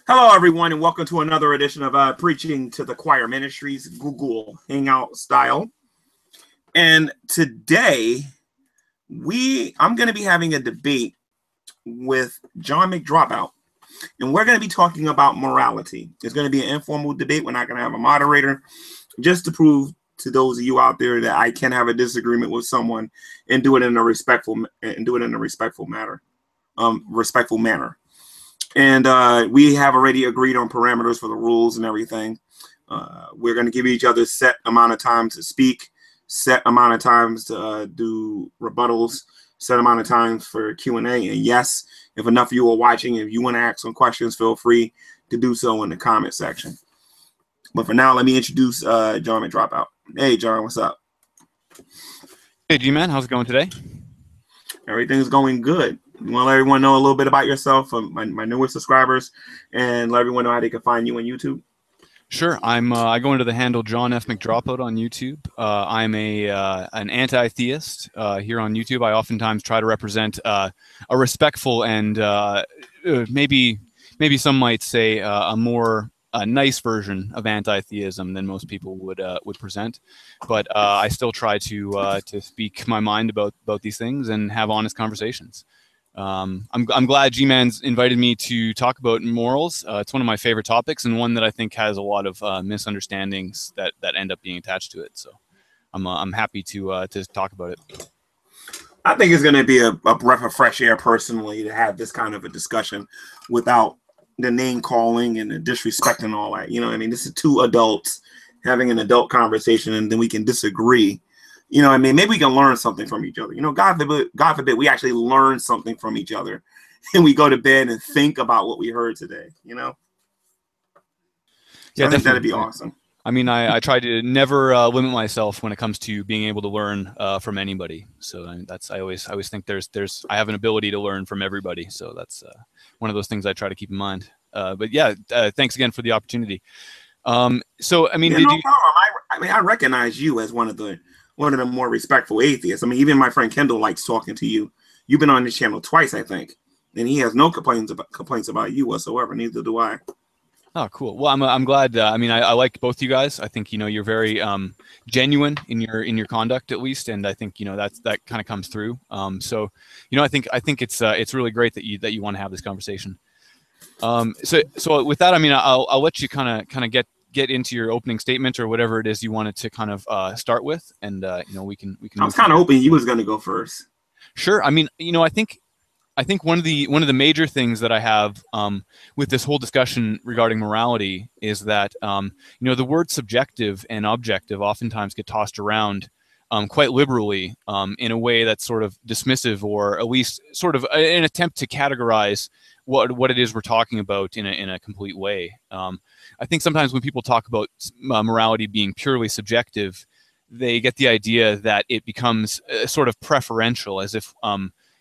Hello, everyone, and welcome to another edition of Preaching to the Choir Ministries, Google Hangout style. And today, I'm going to be having a debate with John mcdropout, and we're going to be talking about morality. It's going to be an informal debate. We're not going to have a moderator, just to prove to those of you out there that I can have a disagreement with someone and do it in a respectful manner. And we have already agreed on parameters for the rules and everything. We're going to give each other set amount of time to speak, set amount of times to do rebuttals, set amount of times for Q&A. And yes, if enough of you are watching, if you want to ask some questions, feel free to do so in the comment section. But for now, let me introduce John mcdropout. Hey, John, what's up? Hey, G-Man, how's it going today? Everything's going good. You want to let everyone know a little bit about yourself, my newer subscribers, and let everyone know how they can find you on YouTube? Sure. I go under the handle John F. McDropout on YouTube. I'm an anti-theist here on YouTube. I oftentimes try to represent a respectful and maybe some might say a more nice version of anti-theism than most people would present. But I still try to speak my mind about these things and have honest conversations. I'm glad G-Man's invited me to talk about morals. It's one of my favorite topics and one that I think has a lot of misunderstandings that end up being attached to it. So I'm happy to talk about it. I think it's going to be a breath of fresh air, personally, to have this kind of a discussion without the name calling and the disrespect and all that. You know what I mean? This is two adults having an adult conversation, and then we can disagree. You know what I mean? Maybe we can learn something from each other. You know, God forbid we actually learn something from each other and we go to bed and think about what we heard today, you know? So yeah, I think that'd be awesome. I mean, I try to never limit myself when it comes to being able to learn from anybody. So I always think I have an ability to learn from everybody. So that's one of those things I try to keep in mind. But yeah, thanks again for the opportunity. So I mean, yeah, no problem. I recognize you as one of the more respectful atheists. I mean, even my friend Kendall likes talking to you. You've been on this channel twice, I think, and he has no complaints about you whatsoever. Neither do I. Oh, cool. Well, I'm glad. I mean, I like both you guys. I think you're very genuine in your conduct, at least, and I think that kind of comes through. So I think it's really great that you want to have this conversation. So with that, I mean, I'll let you kind of get into your opening statement or whatever it is you wanted to kind of start with, and we can. I was kind of hoping you was going to go first. Sure. I mean, I think one of the major things that I have with this whole discussion regarding morality is that the words subjective and objective oftentimes get tossed around quite liberally in a way that's sort of dismissive, or at least sort of an attempt to categorize what it is we're talking about in a complete way. I think sometimes when people talk about morality being purely subjective, they get the idea that it becomes sort of preferential, as if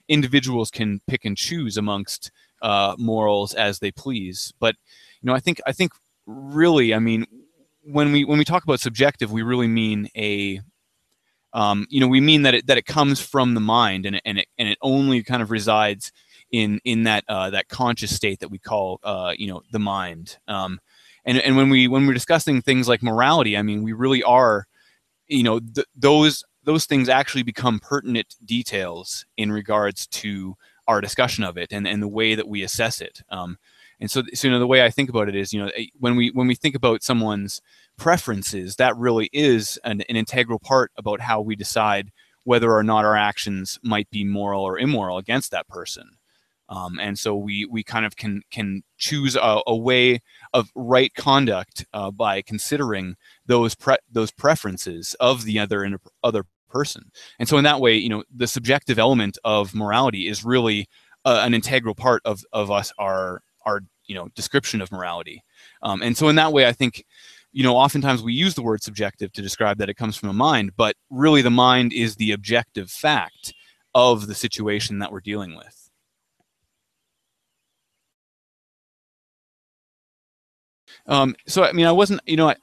individuals can pick and choose amongst morals as they please. But I think really, I mean, when we talk about subjective, we really mean we mean that it comes from the mind, and it only kind of resides in that conscious state that we call the mind. And when we're discussing things like morality, I mean, we really are, those things actually become pertinent details in regards to our discussion of it and the way that we assess it. And so the way I think about it is, when we think about someone's preferences, that really is an integral part about how we decide whether or not our actions might be moral or immoral against that person. And so we kind of can choose a way of right conduct by considering those preferences of the other person. And so in that way, the subjective element of morality is really an integral part of our description of morality. And so in that way, I think oftentimes we use the word subjective to describe that it comes from a mind, but really the mind is the objective fact of the situation that we're dealing with. So I mean, I wasn't,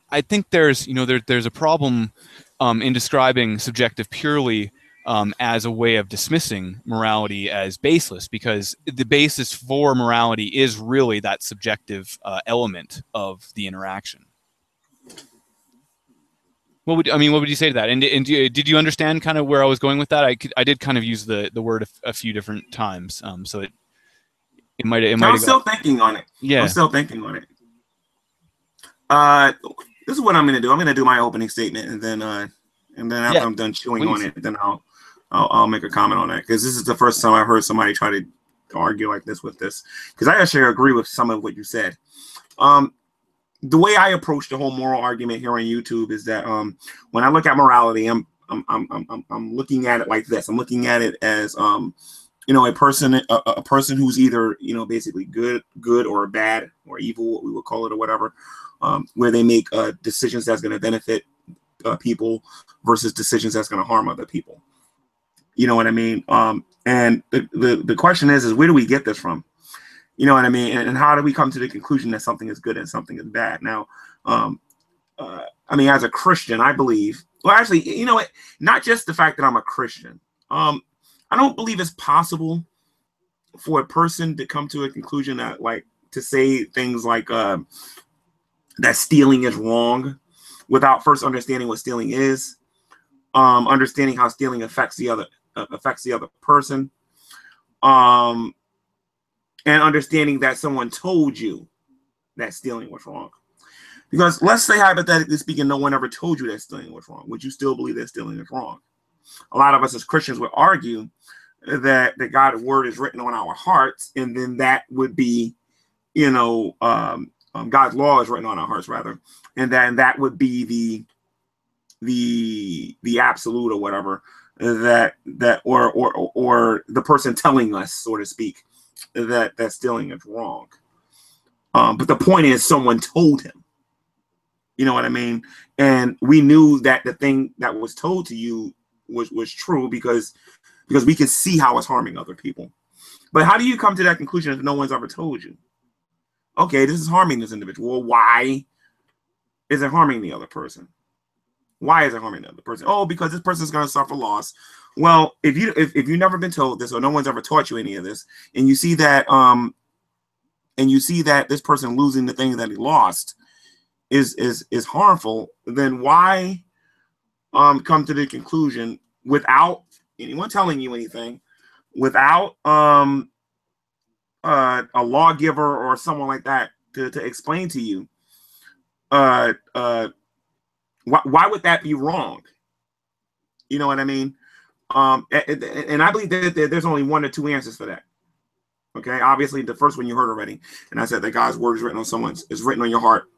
I think there's a problem in describing subjective purely as a way of dismissing morality as baseless, because the basis for morality is really that subjective element of the interaction. What would you say to that? And did you understand kind of where I was going with that? I did kind of use the word a few different times, so it might. I'm still thinking on it. Yeah, I'm still thinking on it. This is what I'm going to do. I'm going to do my opening statement, and then after I'm done chewing on it, then I'll make a comment on that, because this is the first time I've heard somebody try to argue like this with this. Because I actually agree with some of what you said. The way I approach the whole moral argument here on YouTube is that when I look at morality, I'm looking at it like this. I'm looking at it as a person who's either basically good or bad or evil, what we would call it, or whatever, where they make decisions that's going to benefit people versus decisions that's going to harm other people. You know what I mean? And the question is where do we get this from? You know what I mean? And how do we come to the conclusion that something is good and something is bad? Now, I mean, as a Christian, I believe, well, actually, you know what? Not just the fact that I'm a Christian. I don't believe it's possible for a person to come to a conclusion that, like, to say things like that stealing is wrong without first understanding what stealing is, understanding how stealing affects the other person, and understanding that someone told you that stealing was wrong. Because let's say, hypothetically speaking, no one ever told you that stealing was wrong. Would you still believe that stealing is wrong? A lot of us as Christians would argue that God's word is written on our hearts, and then that would be, God's law is written on our hearts, rather, and then that would be the absolute or whatever, or the person telling us, so to speak, that stealing is wrong. But the point is, someone told him. You know what I mean? And we knew that the thing that was told to you was true because we can see how it's harming other people. But how do you come to that conclusion if no one's ever told you? Okay, this is harming this individual. Well, why is it harming the other person? Why is it harming the other person? Oh, because this person is going to suffer loss. Well, if you've never been told this, or no one's ever taught you any of this, and you see that this person losing the thing that he lost is harmful, then why come to the conclusion without anyone telling you anything, without a lawgiver or someone like that to explain to you why would that be wrong? You know what I mean? And I believe that there's only one or two answers for that. Okay, obviously the first one you heard already, and I said that God's word is written on your heart,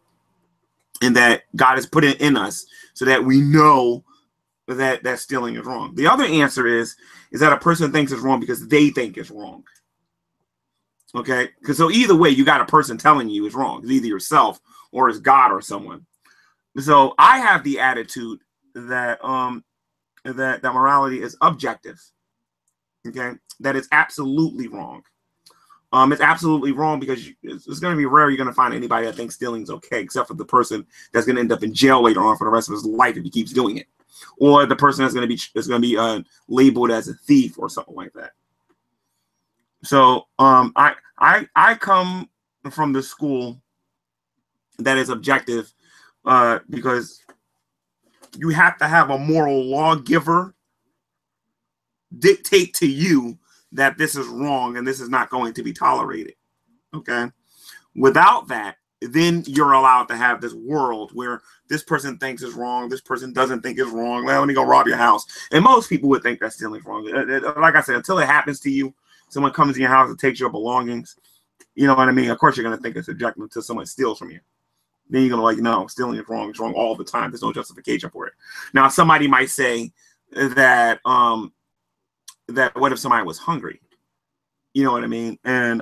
and that God has put it in us so that we know that stealing is wrong. The other answer is that a person thinks it's wrong because they think it's wrong. Okay, because so either way, you got a person telling you it's wrong. It's either yourself or it's God or someone. So I have the attitude that that morality is objective. Okay, that it's absolutely wrong. It's absolutely wrong because it's going to be rare you're going to find anybody that thinks stealing is okay, except for the person that's going to end up in jail later on for the rest of his life if he keeps doing it, or the person that's going to be labeled as a thief or something like that. So I come from the school that is objective because you have to have a moral lawgiver dictate to you that this is wrong and this is not going to be tolerated. Okay. Without that, then you're allowed to have this world where this person thinks is wrong, this person doesn't think is wrong. Well, let me go rob your house. And most people would think that stealing is wrong. Like I said, until it happens to you, someone comes in your house and takes your belongings, you know what I mean? Of course, you're going to think it's objective until someone steals from you. Then you're going to no, stealing is wrong. It's wrong all the time. There's no justification for it. Now, somebody might say that that what if somebody was hungry? You know what I mean? And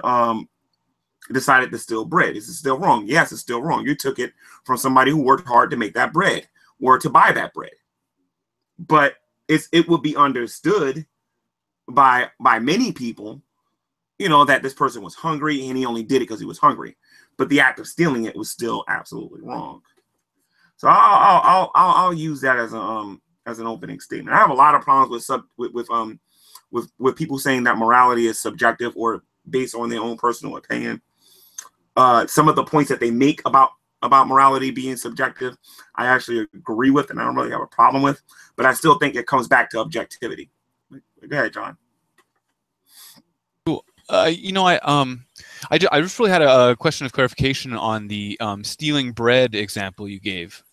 decided to steal bread. Is it still wrong? Yes, it's still wrong. You took it from somebody who worked hard to make that bread or to buy that bread. But it would be understood by many people, you know, that this person was hungry and he only did it because he was hungry. But the act of stealing it was still absolutely wrong. So I'll use that as as an opening statement. I have a lot of problems with people saying that morality is subjective or based on their own personal opinion. Some of the points that they make about morality being subjective, I actually agree with, and I don't really have a problem with. But I still think it comes back to objectivity. Go ahead, John. Cool. You know, I just really had a question of clarification on the stealing bread example you gave.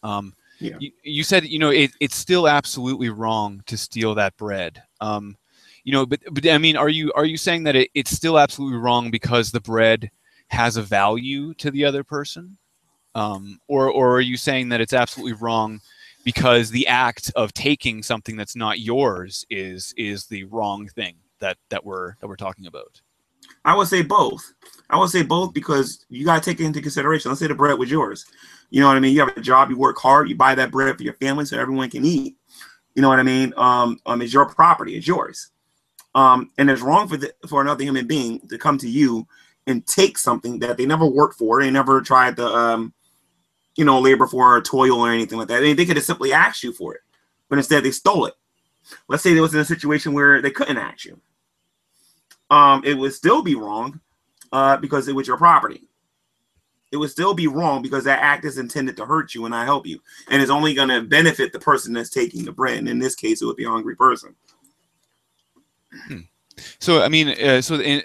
Yeah. You said, you know, it's still absolutely wrong to steal that bread. You know, but I mean, are you saying that it's still absolutely wrong because the bread has a value to the other person? Or are you saying that it's absolutely wrong because the act of taking something that's not yours is the wrong thing that we're talking about? I would say both. I would say both because you got to take it into consideration. Let's say the bread was yours. You know what I mean? You have a job, you work hard, you buy that bread for your family so everyone can eat. You know what I mean? It's your property, it's yours. And it's wrong for another human being to come to you and take something that they never worked for. They never tried to, labor for or toil or anything like that. They could have simply asked you for it, but instead they stole it. Let's say they was in a situation where they couldn't ask you. It would still be wrong because it was your property. It would still be wrong because that act is intended to hurt you and not help you. And it's only going to benefit the person that's taking the bread. And in this case, it would be a hungry person. So, I mean,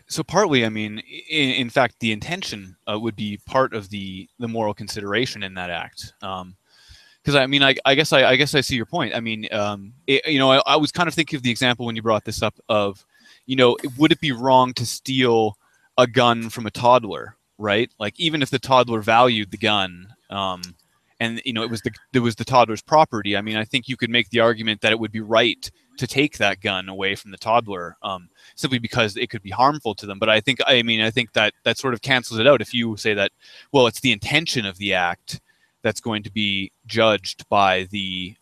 so partly, I mean, in fact, the intention would be part of the moral consideration in that act. Because I mean, I guess I see your point. I mean, I was kind of thinking of the example when you brought this up of, would it be wrong to steal a gun from a toddler, right? Like even if the toddler valued the gun, and it was the toddler's property. I mean, I think you could make the argument that it would be right to take that gun away from the toddler, simply because it could be harmful to them. But I think that sort of cancels it out if you say that, well, it's the intention of the act that's going to be judged by the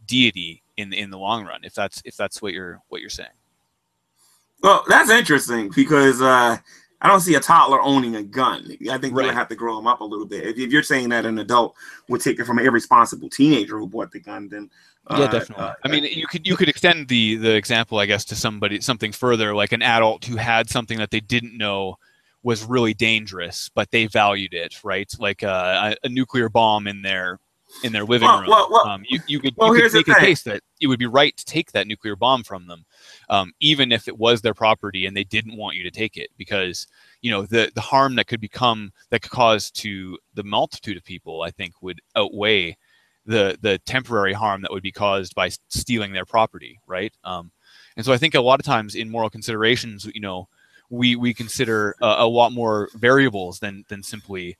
deity in the long run, if that's what you're saying. Well, that's interesting because I don't see a toddler owning a gun. I think Right. you would have to grow them up a little bit. If you're saying that an adult would take it from an irresponsible teenager who bought the gun, then Yeah, definitely. I mean, you could extend the example, I guess, to something further, like an adult who had something that they didn't know was really dangerous, but they valued it, right? Like a nuclear bomb in their living room. You could make a case that it would be right to take that nuclear bomb from them, even if it was their property and they didn't want you to take it, because the harm that could cause to the multitude of people, I think, would outweigh the temporary harm that would be caused by stealing their property, right? And so I think a lot of times in moral considerations, we consider a lot more variables than simply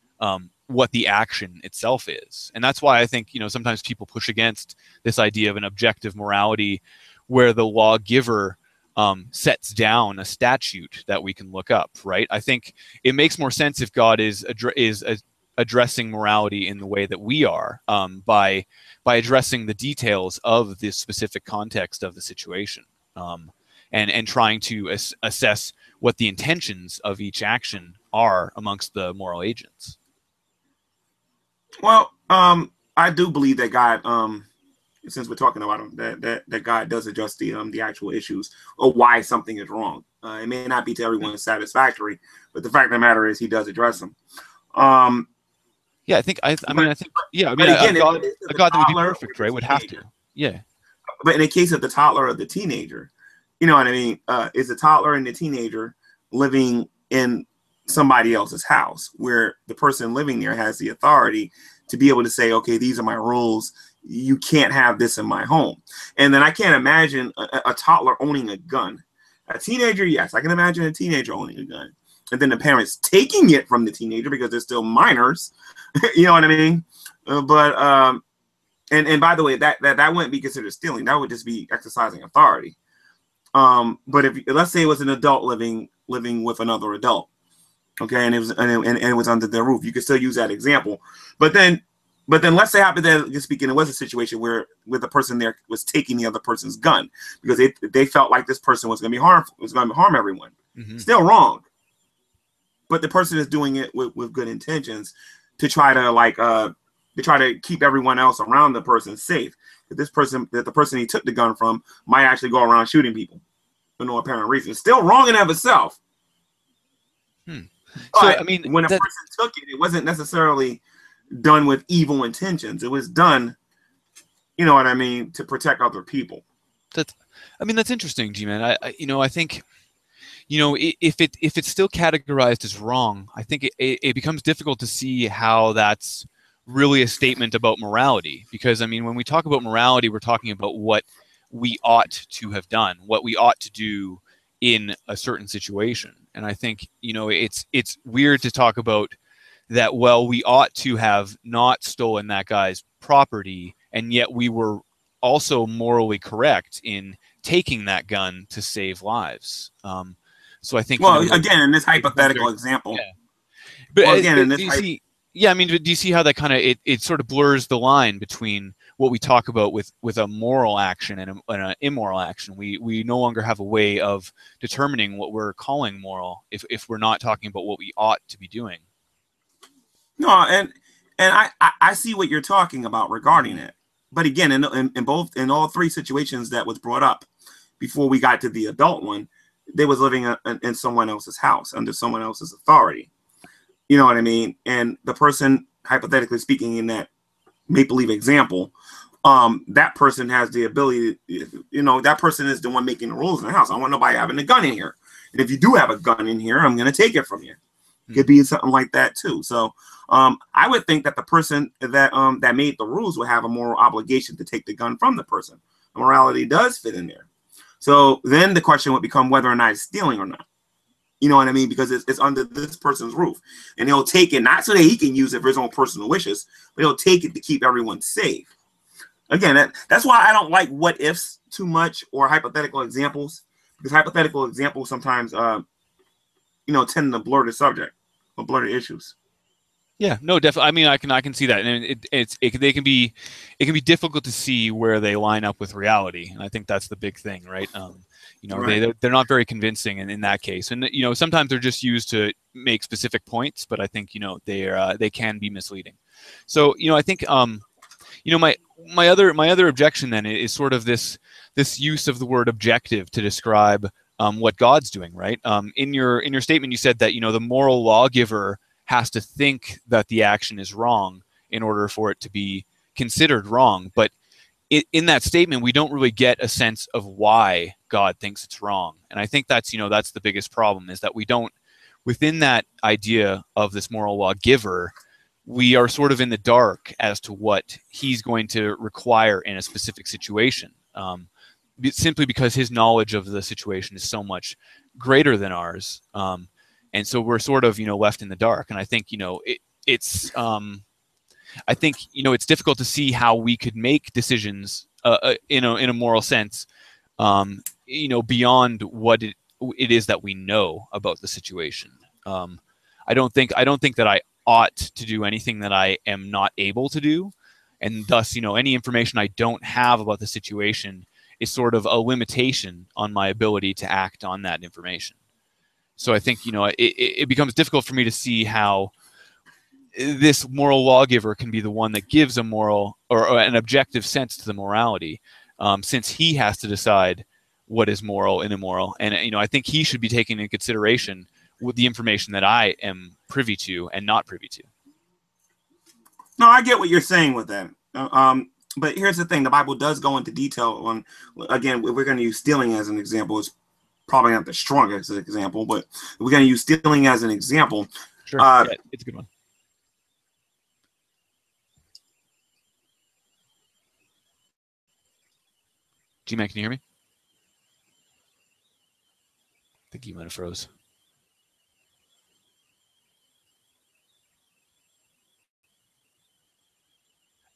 what the action itself is. And that's why I think, sometimes people push against this idea of an objective morality where the lawgiver sets down a statute that we can look up, right? I think it makes more sense if God is addressing morality in the way that we are, by addressing the details of the specific context of the situation, and trying to assess what the intentions of each action are amongst the moral agents. Well, I do believe that God, since we're talking about him, that God does address the actual issues of why something is wrong. It may not be to everyone's satisfactory, but the fact of the matter is he does address them. Yeah, I think a God that would be perfect, right, would have to. Yeah. But in the case of the toddler or the teenager, you know what I mean? Is the toddler and the teenager living in somebody else's house where the person living there has the authority to be able to say, okay, these are my rules. You can't have this in my home. And then I can't imagine a toddler owning a gun. A teenager, yes, I can imagine a teenager owning a gun. And then the parents taking it from the teenager because they're still minors. You know what I mean? And by the way, that wouldn't be considered stealing. That would just be exercising authority. But if let's say it was an adult living with another adult, okay, and it was under their roof, you could still use that example. But then let's say, hypothetically speaking, it was a situation where the person there was taking the other person's gun because they felt like this person was going to be harmful, was going to harm everyone. Mm-hmm. Still wrong. But the person is doing it with good intentions to try to keep everyone else around the person safe. that the person he took the gun from might actually go around shooting people for no apparent reason. It's still wrong in and of itself. But so I mean, when a person took it, it wasn't necessarily done with evil intentions. It was done, you know what I mean, to protect other people. That's interesting, G-Man. I think, if it's still categorized as wrong, I think it becomes difficult to see how that's really a statement about morality. Because I mean, when we talk about morality, we're talking about what we ought to have done, what we ought to do in a certain situation. And I think, it's weird to talk about that, well, we ought to have not stolen that guy's property, and yet we were also morally correct in taking that gun to save lives. So I think, well, again, in this hypothetical example, yeah. But well, again, do you see how that kind of it sort of blurs the line between what we talk about with a moral action and an immoral action? We no longer have a way of determining what we're calling moral if we're not talking about what we ought to be doing. No, and I see what you're talking about regarding it. But again, in all three situations that was brought up before we got to the adult one, they was living in someone else's house under someone else's authority. You know what I mean? And the person, hypothetically speaking, in that make-believe example, that person has the ability, that person is the one making the rules in the house. I don't want nobody having a gun in here. And if you do have a gun in here, I'm going to take it from you. It could be something like that too. So I would think that the person that made the rules would have a moral obligation to take the gun from the person. Morality does fit in there. So then the question would become whether or not it's stealing or not. You know what I mean? Because it's under this person's roof. And he'll take it not so that he can use it for his own personal wishes, but he'll take it to keep everyone safe. Again, that's why I don't like what ifs too much or hypothetical examples, because hypothetical examples sometimes tend to blur the subject or blur the issues. Yeah, no, definitely. I mean, I can see that, and it can be difficult to see where they line up with reality, and I think that's the big thing, right? Right. They're not very convincing in that case, and sometimes they're just used to make specific points, but I think they can be misleading. So I think my other objection then is sort of this use of the word objective to describe what God's doing, right? In your statement, you said that the moral lawgiver has to think that the action is wrong in order for it to be considered wrong. But in that statement, we don't really get a sense of why God thinks it's wrong. And I think that's the biggest problem, is that we don't, within that idea of this moral lawgiver, we are sort of in the dark as to what he's going to require in a specific situation, simply because his knowledge of the situation is so much greater than ours. And so we're sort of, left in the dark. And I think, it's difficult to see how we could make decisions in a moral sense, beyond what it is that we know about the situation. I don't think that I ought to do anything that I am not able to do. And thus, any information I don't have about the situation is sort of a limitation on my ability to act on that information. So I think, it becomes difficult for me to see how this moral lawgiver can be the one that gives a moral or an objective sense to the morality, since he has to decide what is moral and immoral. And, I think he should be taking into consideration with the information that I am privy to and not privy to. No, I get what you're saying with that. But here's the thing. The Bible does go into detail on, again, we're going to use stealing as an example. It's probably not the strongest example, but we're going to use stealing as an example. Sure. Yeah, it's a good one. G-Man, can you hear me? I think you might have froze.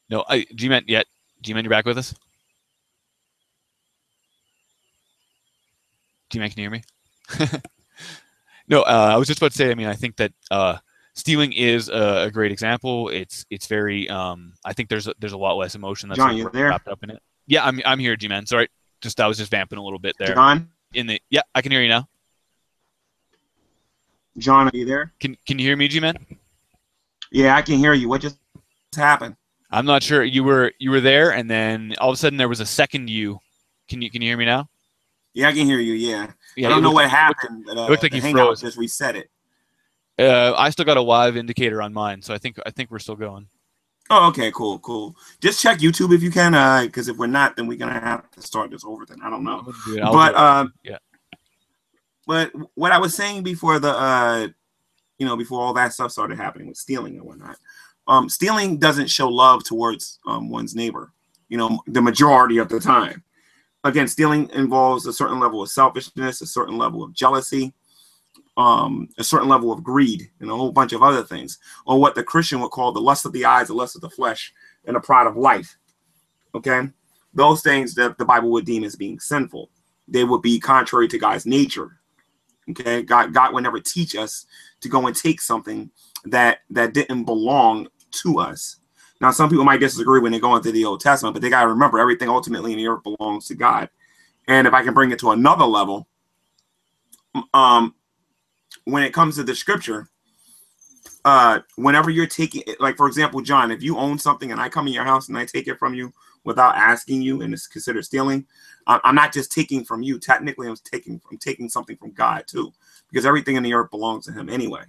No, G-Man, G-Man, you're back with us? G-Man, can you hear me? No, I was just about to say, I think that stealing is a great example. It's very, I think there's a lot less emotion that's John, you there? wrapped up in it. Yeah, I'm here, G-Man. Sorry, I was just vamping a little bit there. John? Yeah, I can hear you now. John, are you there? Can you hear me, G-Man? Yeah, I can hear you. What just happened? I'm not sure. You were there, and then all of a sudden there was a second you. Can you hear me now? Yeah, I can hear you. Yeah, Yeah, I don't know what happened. it looked like The you Hangout froze. just reset it. I still got a live indicator on mine, so I think we're still going. Oh, okay, cool, cool. Just check YouTube if you can, because if we're not, then we're gonna have to start this over. Then I don't know, I'm gonna do it. I'll do it. Yeah. But what I was saying before the before all that stuff started happening with stealing and whatnot, stealing doesn't show love towards one's neighbor. The majority of the time. Again, stealing involves a certain level of selfishness, a certain level of jealousy, a certain level of greed, and a whole bunch of other things, or what the Christian would call the lust of the eyes, the lust of the flesh, and the pride of life. Okay, those things that the Bible would deem as being sinful, they would be contrary to God's nature. Okay, God would never teach us to go and take something that didn't belong to us. Now, some people might disagree when they go into the Old Testament, but they got to remember everything ultimately in the earth belongs to God. And if I can bring it to another level, when it comes to the scripture, whenever you're taking it, like, for example, John, if you own something and I come in your house and I take it from you without asking you and it's considered stealing, I'm not just taking from you. Technically, I'm taking something from God too, because everything in the earth belongs to him anyway.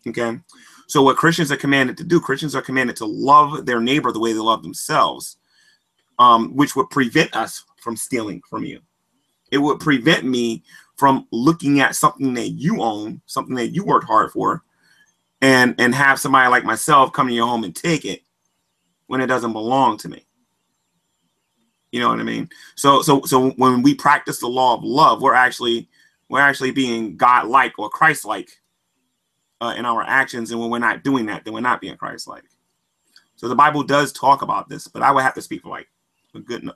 Okay. So what Christians are commanded to do, Christians are commanded to love their neighbor the way they love themselves, which would prevent us from stealing from you. It would prevent me from looking at something that you own, something that you worked hard for, and have somebody like myself come to your home and take it when it doesn't belong to me. You know what I mean? So when we practice the law of love, we're actually being God-like or Christ-like in our actions, and when we're not doing that, then we're not being Christ-like. So the Bible does talk about this, but I would have to speak for like a good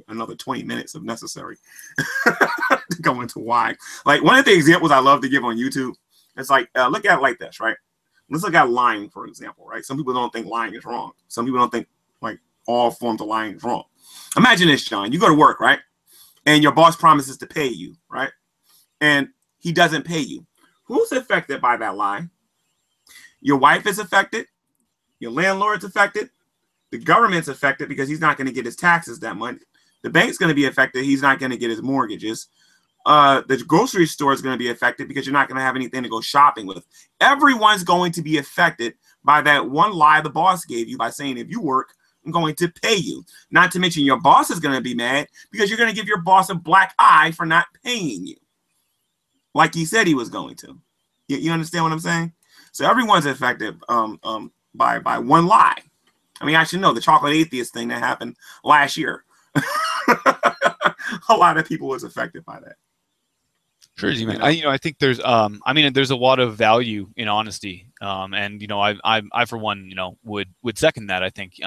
another 20 minutes if necessary to go into why. Like, one of the examples I love to give on YouTube, it's like, look at it like this, right? Let's look at lying, for example, right? Some people don't think lying is wrong. Some people don't think like all forms of lying is wrong. Imagine this, John. You go to work, right? And your boss promises to pay you, right? And he doesn't pay you. Who's affected by that lie? Your wife is affected. Your landlord's affected. The government's affected because he's not going to get his taxes that month. The bank's going to be affected. He's not going to get his mortgages. The grocery store is going to be affected because you're not going to have anything to go shopping with. Everyone's going to be affected by that one lie the boss gave you by saying, if you work, I'm going to pay you. Not to mention your boss is going to be mad because you're going to give your boss a black eye for not paying you, like he said he was going to. You understand what I'm saying? So everyone's affected by one lie. I mean, I should know the chocolate atheist thing that happened last year. A lot of people was affected by that. Sure, man. I think there's there's a lot of value in honesty, and I for one would second that. I think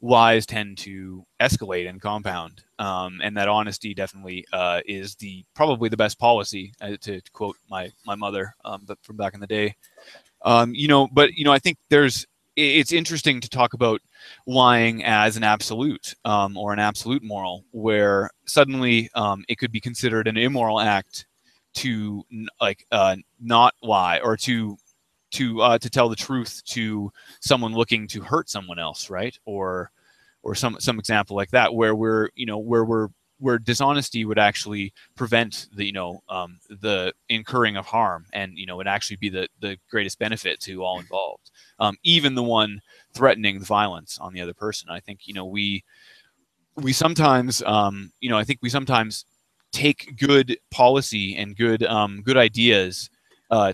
lies tend to escalate and compound, and that honesty definitely is probably the best policy, to quote my mother, but from back in the day. I think it's interesting to talk about lying as an absolute, or an absolute moral, where suddenly it could be considered an immoral act to not lie, or to tell the truth to someone looking to hurt someone else, right? Or some example like that, where dishonesty would actually prevent the incurring of harm, and would actually be the greatest benefit to all involved, even the one threatening the violence on the other person. I think we sometimes we sometimes take good policy and good ideas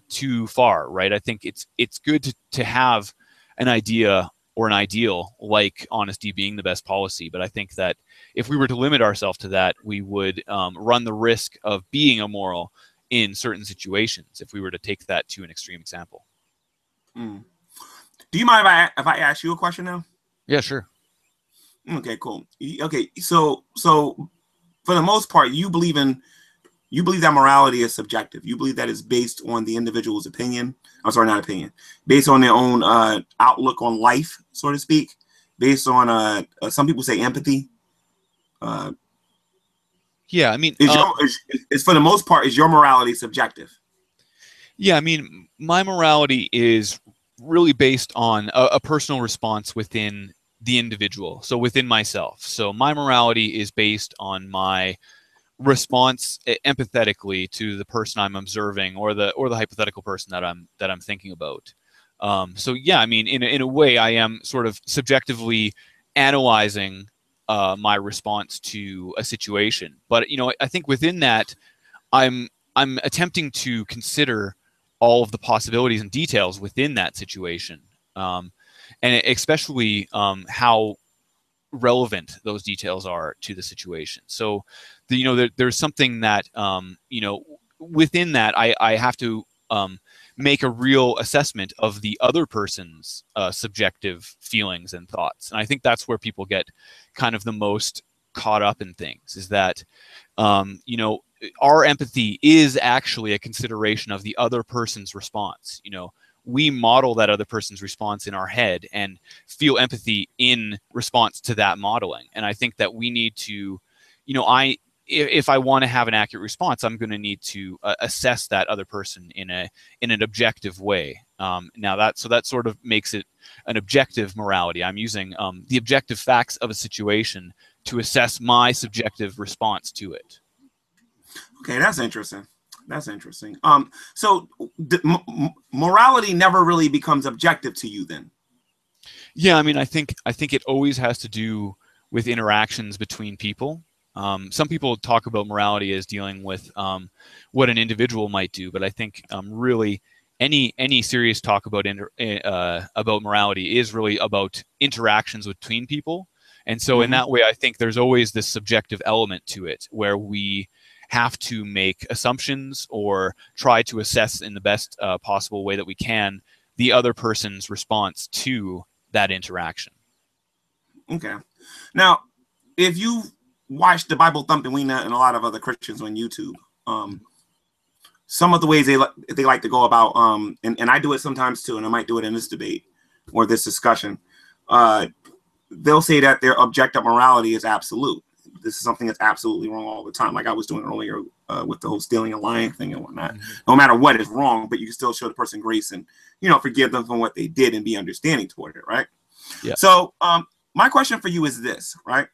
too far, right? I think it's good to have an idea or an ideal like honesty being the best policy, but I think that if we were to limit ourselves to that, we would run the risk of being immoral in certain situations if we were to take that to an extreme example. Do you mind if I ask you a question now? Yeah, sure. Okay, cool. Okay, so for the most part, you believe that morality is subjective. You believe that it's based on the individual's opinion. I'm sorry, not opinion. Based on their own outlook on life, so to speak. Based on some people say empathy. Yeah, I mean, is for the most part, is your morality subjective? Yeah, I mean, my morality is really based on a personal response within the individual, so within myself. So my morality is based on my response empathetically to the person I'm observing, or the hypothetical person that I'm thinking about. So yeah, I mean, in a way, I am sort of subjectively analyzing my response to a situation. But you know, I think within that, I'm attempting to consider all of the possibilities and details within that situation, and especially how relevant those details are to the situation. So, you know, there's something that you know, within that, I have to make a real assessment of the other person's subjective feelings and thoughts. And I think that's where people get kind of the most caught up in things, is that you know, our empathy is actually a consideration of the other person's response. You know, we model that other person's response in our head and feel empathy in response to that modeling. And I think that we need to, you know, if I want to have an accurate response, I'm going to need to assess that other person in an objective way. Now that sort of makes it an objective morality. I'm using the objective facts of a situation to assess my subjective response to it. Okay, that's interesting. That's interesting. So morality never really becomes objective to you, then? Yeah, I mean, I think it always has to do with interactions between people. Some people talk about morality as dealing with what an individual might do, but I think really any serious talk about morality is really about interactions between people. And so in that way, I think there's always this subjective element to it, where we have to make assumptions or try to assess in the best possible way that we can the other person's response to that interaction. Okay. Now, if you watch the Bible Thumping Weena and a lot of other Christians on YouTube, some of the ways they like to go about, and I do it sometimes too, and I might do it in this debate or this discussion, they'll say that their objective morality is absolute. This is something that's absolutely wrong all the time, like I was doing earlier with the whole stealing and lying thing and whatnot. No matter what is wrong, but you can still show the person grace and, you know, forgive them for what they did and be understanding toward it, right? Yeah. So my question for you is this, right?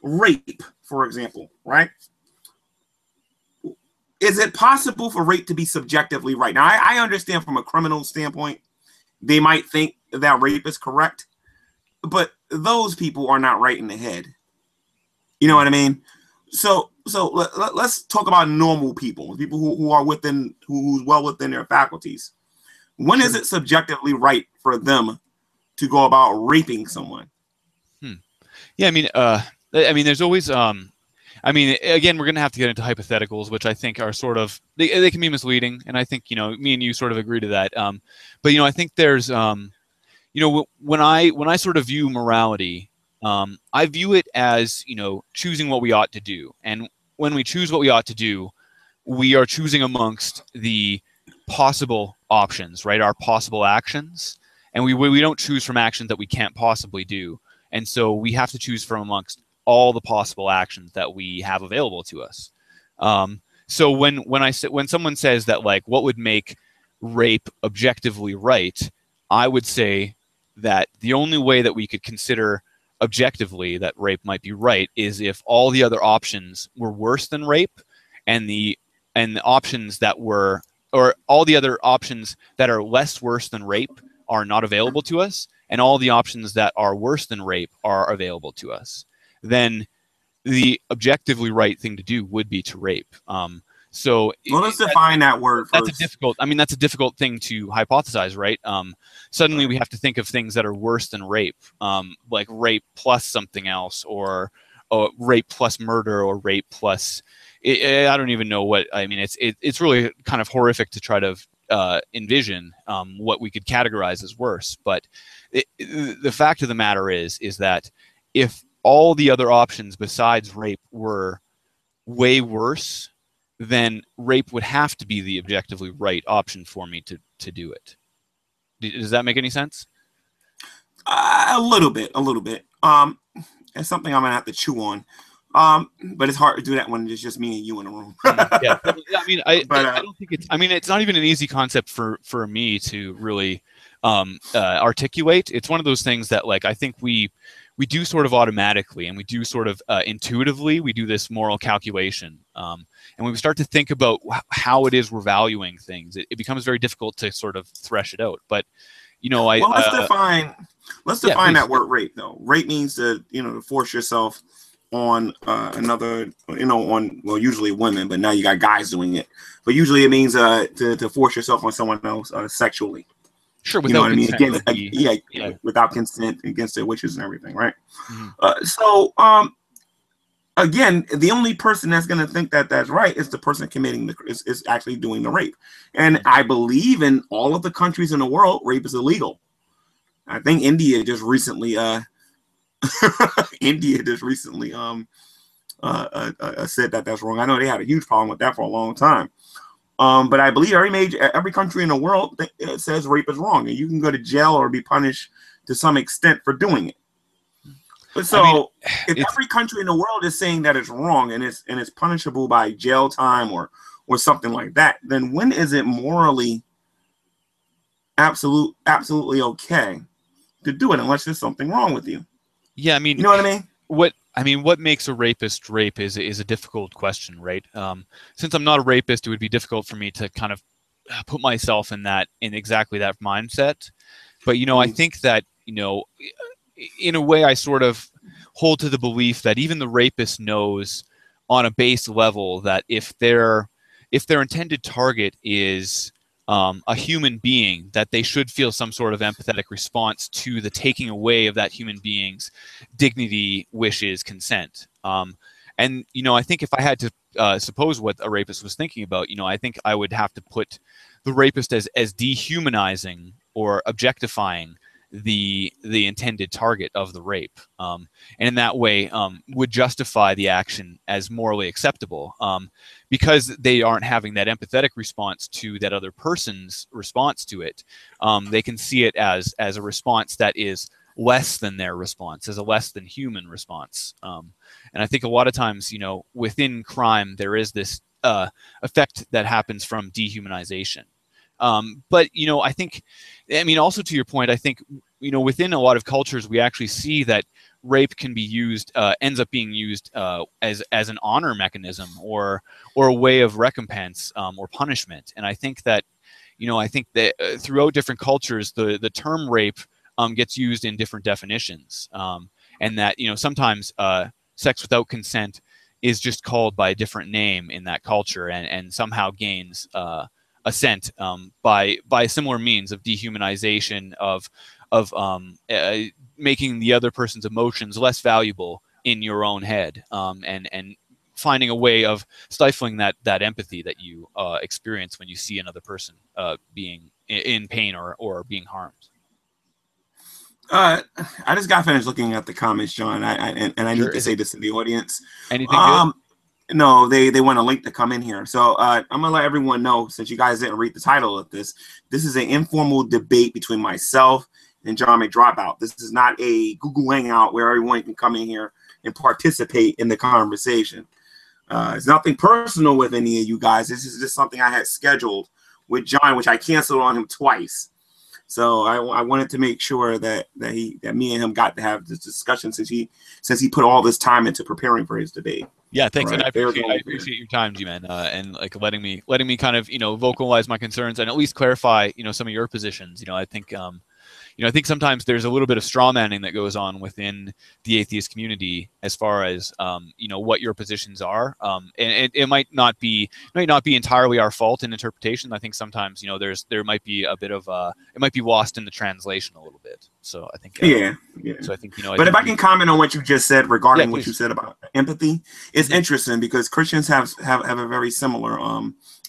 Rape, for example, right? Is it possible for rape to be subjectively right? Now, I understand from a criminal standpoint, they might think that rape is correct, but those people are not right in the head. You know what I mean? So let's talk about normal people who are who's well within their faculties. When is it subjectively right for them to go about raping someone? Yeah, I mean, there's always, I mean, again, we're going to have to get into hypotheticals, which I think are sort of, they can be misleading. And I think, you know, me and you sort of agree to that. But, you know, I think there's, you know, when I sort of view morality, I view it as, you know, choosing what we ought to do. And when we choose what we ought to do, we are choosing amongst the possible options, right? Our possible actions. And we don't choose from actions that we can't possibly do. And so we have to choose from amongst all the possible actions that we have available to us. So when someone says that, like, what would make rape objectively right, I would say that the only way that we could consider objectively that rape might be right is if all the other options were worse than rape, and the options that were, or all the other options that are less worse than rape are not available to us, and all the options that are worse than rape are available to us. Then the objectively right thing to do would be to rape. So let's define that word first. That's a difficult. I mean, that's a difficult thing to hypothesize, right? Suddenly we have to think of things that are worse than rape, like rape plus something else, or rape plus murder, or rape plus. I don't even know what. I mean, it's really kind of horrific to try to envision what we could categorize as worse. But the fact of the matter is that if all the other options besides rape were way worse, then rape would have to be the objectively right option for me to do it. Does that make any sense? A little bit. It's something I'm gonna have to chew on. But it's hard to do that when it's just me and you in a room. Yeah, I mean, I But don't think it's. I mean, it's not even an easy concept for me to really articulate. It's one of those things that, like, I think we do sort of automatically, and we do sort of intuitively. We do this moral calculation, and when we start to think about how it is we're valuing things, it becomes very difficult to sort of thresh it out. But well, let's define that word rape, though. Rape means to to force yourself on another, well, usually women, but now you got guys doing it. But usually it means to force yourself on someone else sexually. Sure, without consent. Without consent, against their wishes and everything, right? Mm-hmm. So again, the only person that's going to think that that's right is the person committing is actually doing the rape. And I believe in all of the countries in the world, rape is illegal. I think India just recently said that that's wrong. I know they had a huge problem with that for a long time. But I believe every country in the world it says rape is wrong, and you can go to jail or be punished to some extent for doing it. So if every country in the world is saying that it's wrong and it's punishable by jail time or something like that, then when is it morally absolutely okay to do it unless there's something wrong with you? Yeah, I mean, you know what I mean? What makes a rapist rape is a difficult question, right? Since I'm not a rapist, it would be difficult for me to kind of put myself in exactly that mindset. But I think that in a way, I sort of hold to the belief that even the rapist knows on a base level that if their intended target is a human being, that they should feel some sort of empathetic response to the taking away of that human being's dignity, wishes, consent. And I think if I had to suppose what a rapist was thinking about, I think I would have to put the rapist as dehumanizing or objectifying the intended target of the rape, and in that way would justify the action as morally acceptable, because they aren't having that empathetic response to that other person's response to it. They can see it as a response that is less than their response, as a less than human response. And I think a lot of times, within crime, there is this effect that happens from dehumanization. But I think, also to your point, I think within a lot of cultures we actually see that rape can be used, ends up being used as an honor mechanism or a way of recompense or punishment. And I think that throughout different cultures, the term rape gets used in different definitions, and that sometimes sex without consent is just called by a different name in that culture, and somehow gains assent by similar means of dehumanization, of making the other person's emotions less valuable in your own head, and finding a way of stifling that empathy that you experience when you see another person being in pain or being harmed. I just got finished looking at the comments, John, and I need to say this to the audience. Anything good? No, they want a link to come in here. So I'm going to let everyone know, since you guys didn't read the title of this is an informal debate between myself and John McDropout. This is not a Google Hangout where everyone can come in here and participate in the conversation. It's nothing personal with any of you guys. This is just something I had scheduled with John, which I canceled on him twice. So I wanted to make sure that me and him got to have this discussion since he put all this time into preparing for his debate. Yeah, thanks, right. And I appreciate your time, G-Man, and like letting me kind of vocalize my concerns and at least clarify some of your positions. I think I think sometimes there's a little bit of straw manning that goes on within the atheist community as far as what your positions are, and it might not be entirely our fault in interpretation. I think sometimes there might be a bit of it might be lost in the translation a little bit. So I think yeah. So I think But if I can comment on what you just said regarding what you said about empathy, it's interesting because Christians have a very similar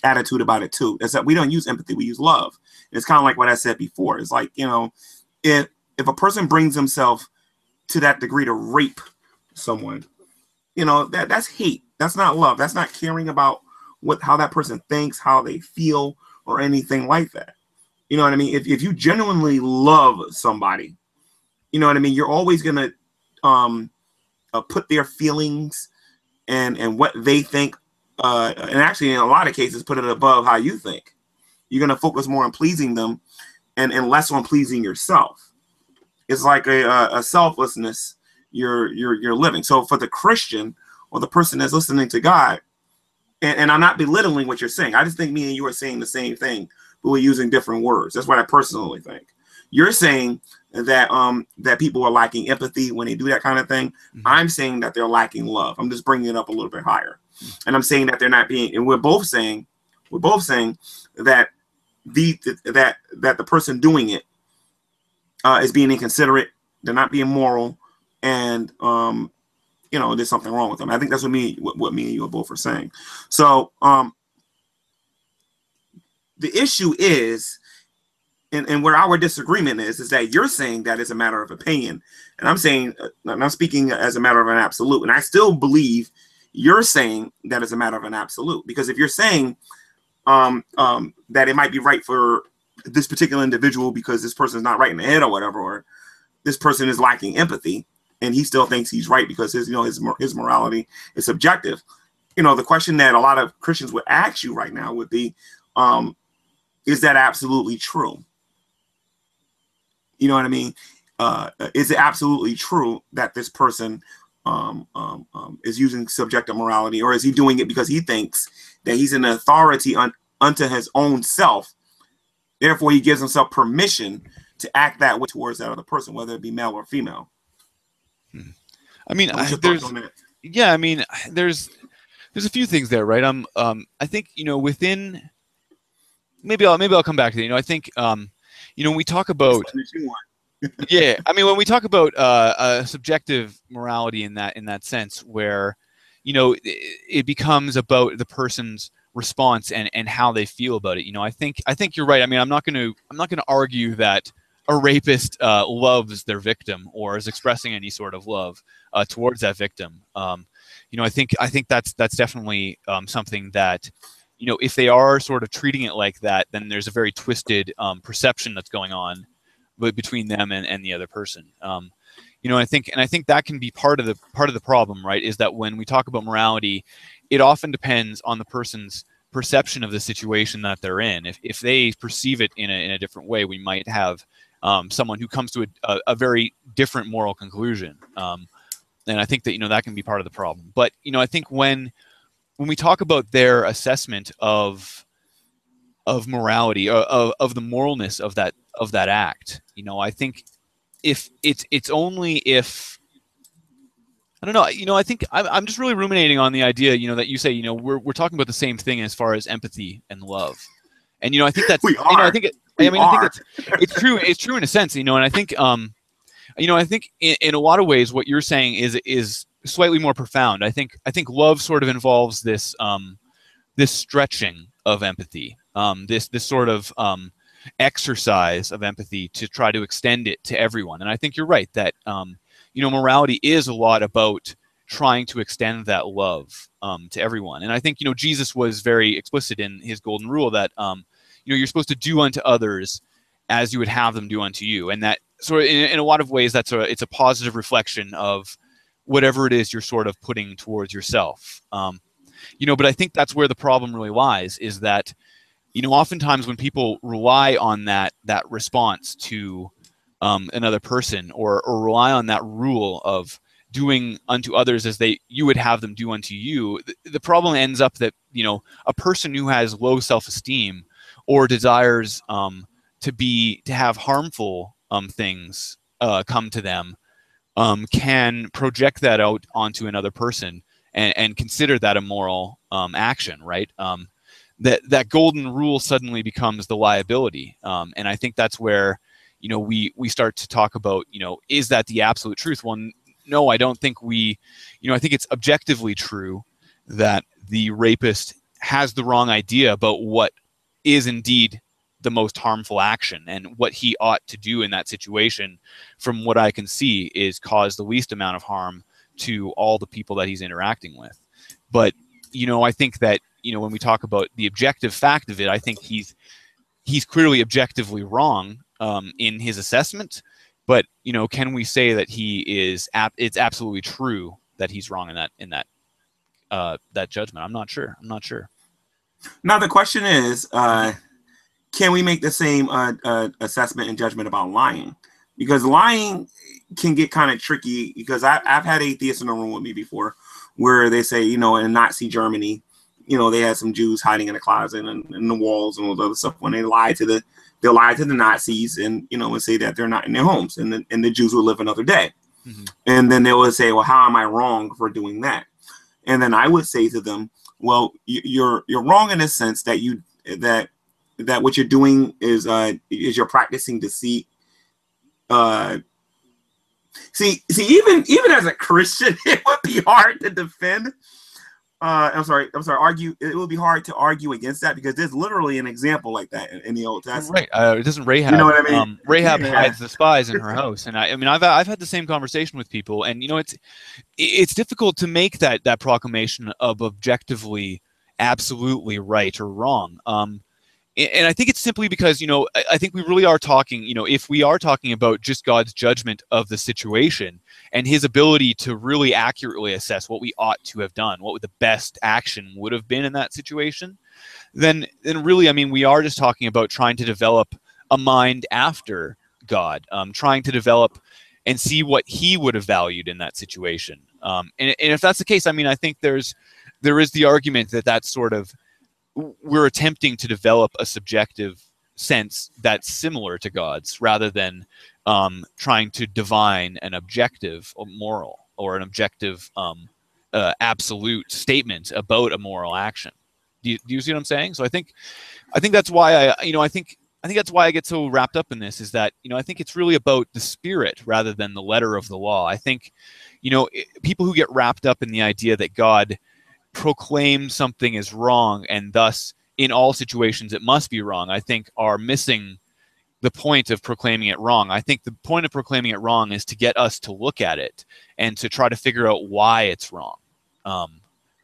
attitude about it too. Is that we don't use empathy, we use love. It's kind of like what I said before. It's like if a person brings himself to that degree to rape someone, that's hate. That's not love. That's not caring about how that person thinks, how they feel, or anything like that. You know what I mean? If you genuinely love somebody, you know what I mean, you're always gonna put their feelings and what they think, and actually in a lot of cases put it above how you think. You're going to focus more on pleasing them and less on pleasing yourself. It's like a selflessness you're living. So for the Christian or the person that's listening to God, and I'm not belittling what you're saying. I just think me and you are saying the same thing, but we're using different words. That's what I personally think. You're saying that that people are lacking empathy when they do that kind of thing. Mm-hmm. I'm saying that they're lacking love. I'm just bringing it up a little bit higher, and I'm saying that they're not being. And we're both saying that the person doing it is being inconsiderate. They're not being moral, and there's something wrong with them. I think that's what me and you both are saying. So the issue is. And where our disagreement is that you're saying that it's a matter of opinion, and I'm saying, and I'm speaking as a matter of an absolute, and I still believe you're saying that it's a matter of an absolute, because if you're saying that it might be right for this particular individual because this person is not right in the head or whatever, or this person is lacking empathy, and he still thinks he's right because his morality is subjective. The question that a lot of Christians would ask you right now would be, is that absolutely true? You know what I mean? Is it absolutely true that this person is using subjective morality, or is he doing it because he thinks that he's an authority unto his own self? Therefore, he gives himself permission to act that way towards that other person, whether it be male or female. I mean, yeah, I mean, there's a few things there, right? I think within. Maybe I'll come back to that. I think when we talk about yeah, I mean, when we talk about subjective morality in that sense, where it becomes about the person's response and how they feel about it. I think you're right. I mean, I'm not going to argue that a rapist loves their victim or is expressing any sort of love towards that victim. I think that's definitely something that. If they are sort of treating it like that, then there's a very twisted perception that's going on between them and the other person. I think that can be part of the problem, right? Is that when we talk about morality, it often depends on the person's perception of the situation that they're in. If they perceive it in a different way, we might have someone who comes to a very different moral conclusion. And I think that that can be part of the problem. But I think when we talk about their assessment of morality, of the moralness of that act, I think if it's only if I don't know, I think I'm just really ruminating on the idea, that you say, we're talking about the same thing as far as empathy and love, and I think that's I think it's true. It's true in a sense, and I think I think in a lot of ways what you're saying is slightly more profound. I think love sort of involves this this stretching of empathy, this sort of exercise of empathy to try to extend it to everyone. And I think you're right that morality is a lot about trying to extend that love to everyone. And I think Jesus was very explicit in his golden rule that you're supposed to do unto others as you would have them do unto you, and that sort of in a lot of ways it's a positive reflection of whatever it is you're sort of putting towards yourself. But I think that's where the problem really lies, is that, oftentimes when people rely on that response to another person, or rely on that rule of doing unto others as you would have them do unto you, the problem ends up that, a person who has low self-esteem or desires to have harmful things come to them, can project that out onto another person and consider that a moral action, right? That golden rule suddenly becomes the liability, and I think that's where we start to talk about is that the absolute truth? Well, no, I don't think I think it's objectively true that the rapist has the wrong idea about what is indeed the most harmful action, and what he ought to do in that situation, from what I can see, is cause the least amount of harm to all the people that he's interacting with. But I think that when we talk about the objective fact of it, I think he's clearly objectively wrong in his assessment. But can we say that it's absolutely true that he's wrong in that that judgment. I'm not sure. Now the question is, can we make the same assessment and judgment about lying? Because lying can get kind of tricky, because I've had atheists in the room with me before where they say, you know, in Nazi Germany, you know, they had some Jews hiding in a closet and in the walls and all the other stuff. When they'll lie to the Nazis, and, you know, and say that they're not in their homes, and the Jews will live another day. Mm-hmm. And then they would say, well, how am I wrong for doing that? And then I would say to them, well, you're wrong in the sense that that what you're doing is you're practicing deceit. See, even as a Christian, it would be hard to defend. Argue. It would be hard to argue against that, because there's literally an example like that in the Old Testament. Right. It doesn't Rahab. You know what I mean? Rahab hides the spies in her house, and I mean, I've had the same conversation with people, and, you know, it's difficult to make that proclamation of objectively, absolutely right or wrong. And I think it's simply because, you know, I think we really are talking, you know, if we are talking about just God's judgment of the situation and his ability to really accurately assess what we ought to have done, what the best action would have been in that situation, then really, I mean, we are just talking about trying to develop a mind after God, trying to develop and see what he would have valued in that situation. And if that's the case, I mean, I think there is the argument that that's sort of, we're attempting to develop a subjective sense that's similar to God's, rather than trying to divine an objective or moral, or an objective absolute statement about a moral action. Do you see what I'm saying? So I think that's why I think that's why I get so wrapped up in this, is that, you know, I think it's really about the spirit rather than the letter of the law. I think, you know, people who get wrapped up in the idea that God proclaim something as wrong, and thus in all situations it must be wrong, I think are missing the point of proclaiming it wrong. I think the point of proclaiming it wrong is to get us to look at it and to try to figure out why it's wrong. Well,